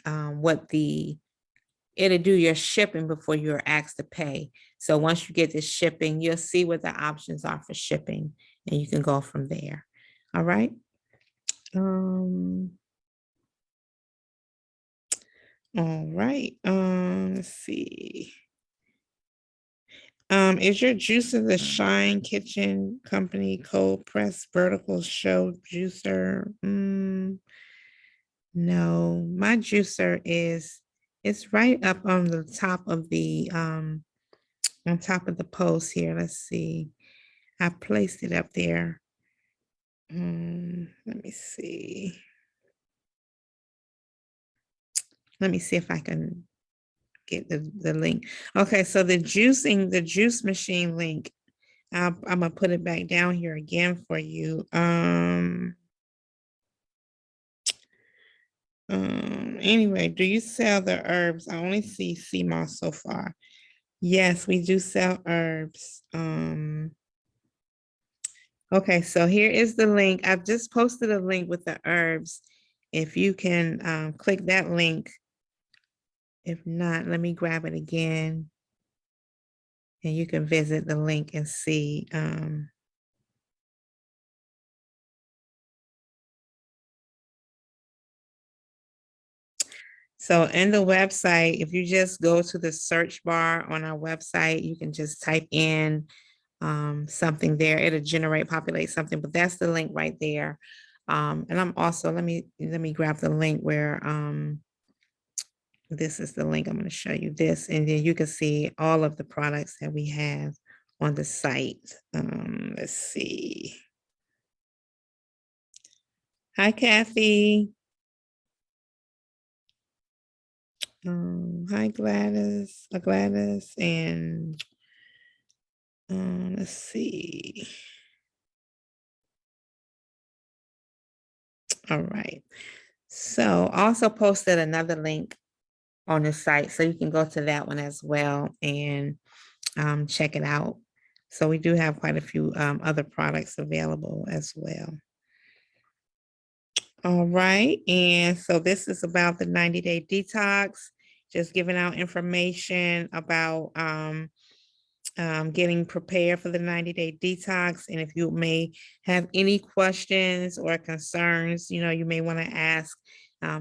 it'll do your shipping before you're asked to pay. So once you get the shipping, you'll see what the options are for shipping, and you can go from there. All right. All right. Let's see. Is your juicer the Shine Kitchen Company cold press vertical show juicer? No, my juicer it's right up on the top of the on top of the post here. Let's see. I placed it up there. Let me see. Let me see if I can get the link. Okay, so the juice machine link, I'm gonna put it back down here again for you. Anyway, do you sell the herbs? I only see sea moss so far. Yes, we do sell herbs. Okay, so here is the link. I've just posted a link with the herbs. If you can click that link. If not, let me grab it again. And you can visit the link and see. So in the website, if you just go to the search bar on our website, you can just type in something there. It'll populate something, but that's the link right there. And I'm also, let me grab the link where this is the link. I'm going to show you this, and then you can see all of the products that we have on the site. Let's see. Hi, Kathy. Hi, Gladys, and let's see. All right. So also posted another link on the site, so you can go to that one as well and check it out. So we do have quite a few other products available as well. All right, and so this is about the 90-day detox, just giving out information about getting prepared for the 90-day detox. And if you may have any questions or concerns, you may want to ask,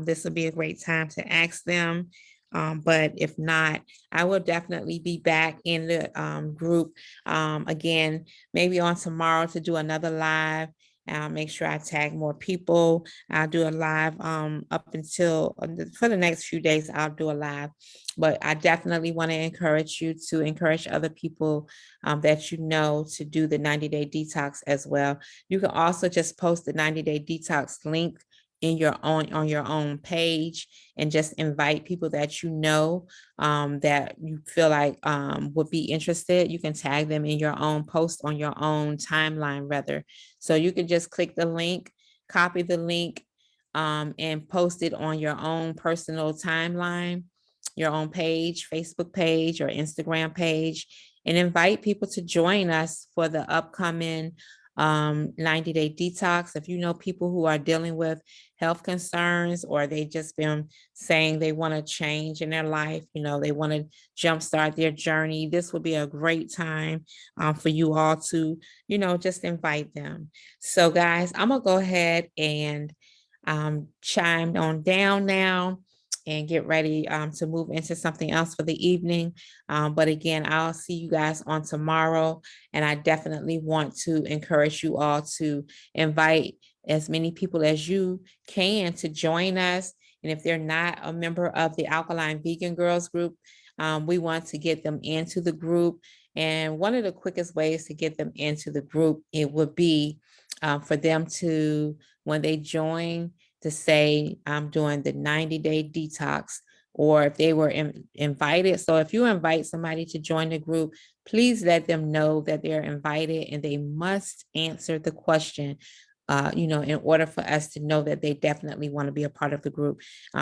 this will be a great time to ask them. But if not, I will definitely be back in the group again, maybe on tomorrow to do another live. I'll make sure I tag more people. I'll do a live up until for the next few days. I'll do a live, but I definitely want to encourage you to encourage other people that you know to do the 90-day detox as well. You can also just post the 90-day detox link in your own on your own page and just invite people that you know that you feel like would be interested. You can tag them in your own post on your own timeline rather. So you can just click the link, copy the link, and post it on your own personal timeline, your own page, Facebook page or Instagram page, and invite people to join us for the upcoming 90-day detox. If you know people who are dealing with health concerns or they just been saying they want to change in their life, you know, they want to jumpstart their journey, this would be a great time for you all to, you know, just invite them. So guys, I'm gonna go ahead and chime on down now and get ready to move into something else for the evening. But again, I'll see you guys on tomorrow. And I definitely want to encourage you all to invite as many people as you can to join us. And if they're not a member of the Alkaline Vegan Girls group, we want to get them into the group. And one of the quickest ways to get them into the group, it would be for them to, when they join, to say, I'm doing the 90-day detox, or if they were invited. So if you invite somebody to join the group, please let them know that they're invited and they must answer the question, you know, in order for us to know that they definitely want to be a part of the group.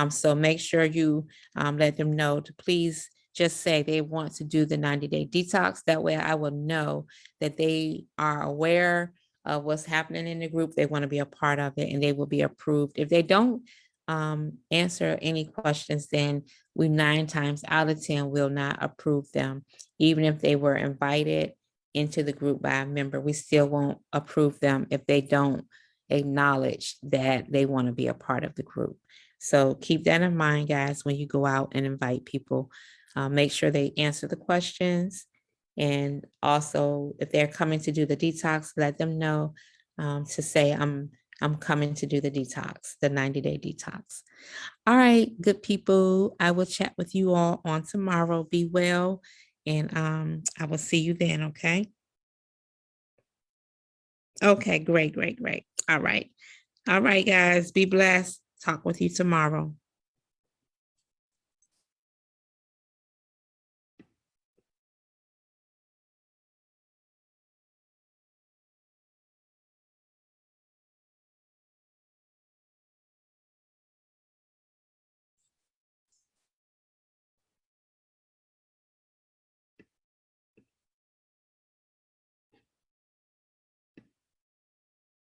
So make sure you let them know to please just say they want to do the 90-day detox. That way I will know that they are aware of what's happening in the group. They want to be a part of it and they will be approved. If they don't answer any questions, then we 9 times out of 10 will not approve them. Even if they were invited into the group by a member, we still won't approve them if they don't acknowledge that they want to be a part of the group. So keep that in mind, guys, when you go out and invite people. Make sure they answer the questions. And also, if they're coming to do the detox, let them know to say, I'm coming to do the detox, the 90-day detox. All right, good people. I will chat with you all on tomorrow. Be well. And I will see you then, okay? Okay, great, great, great. All right. All right, guys. Be blessed. Talk with you tomorrow.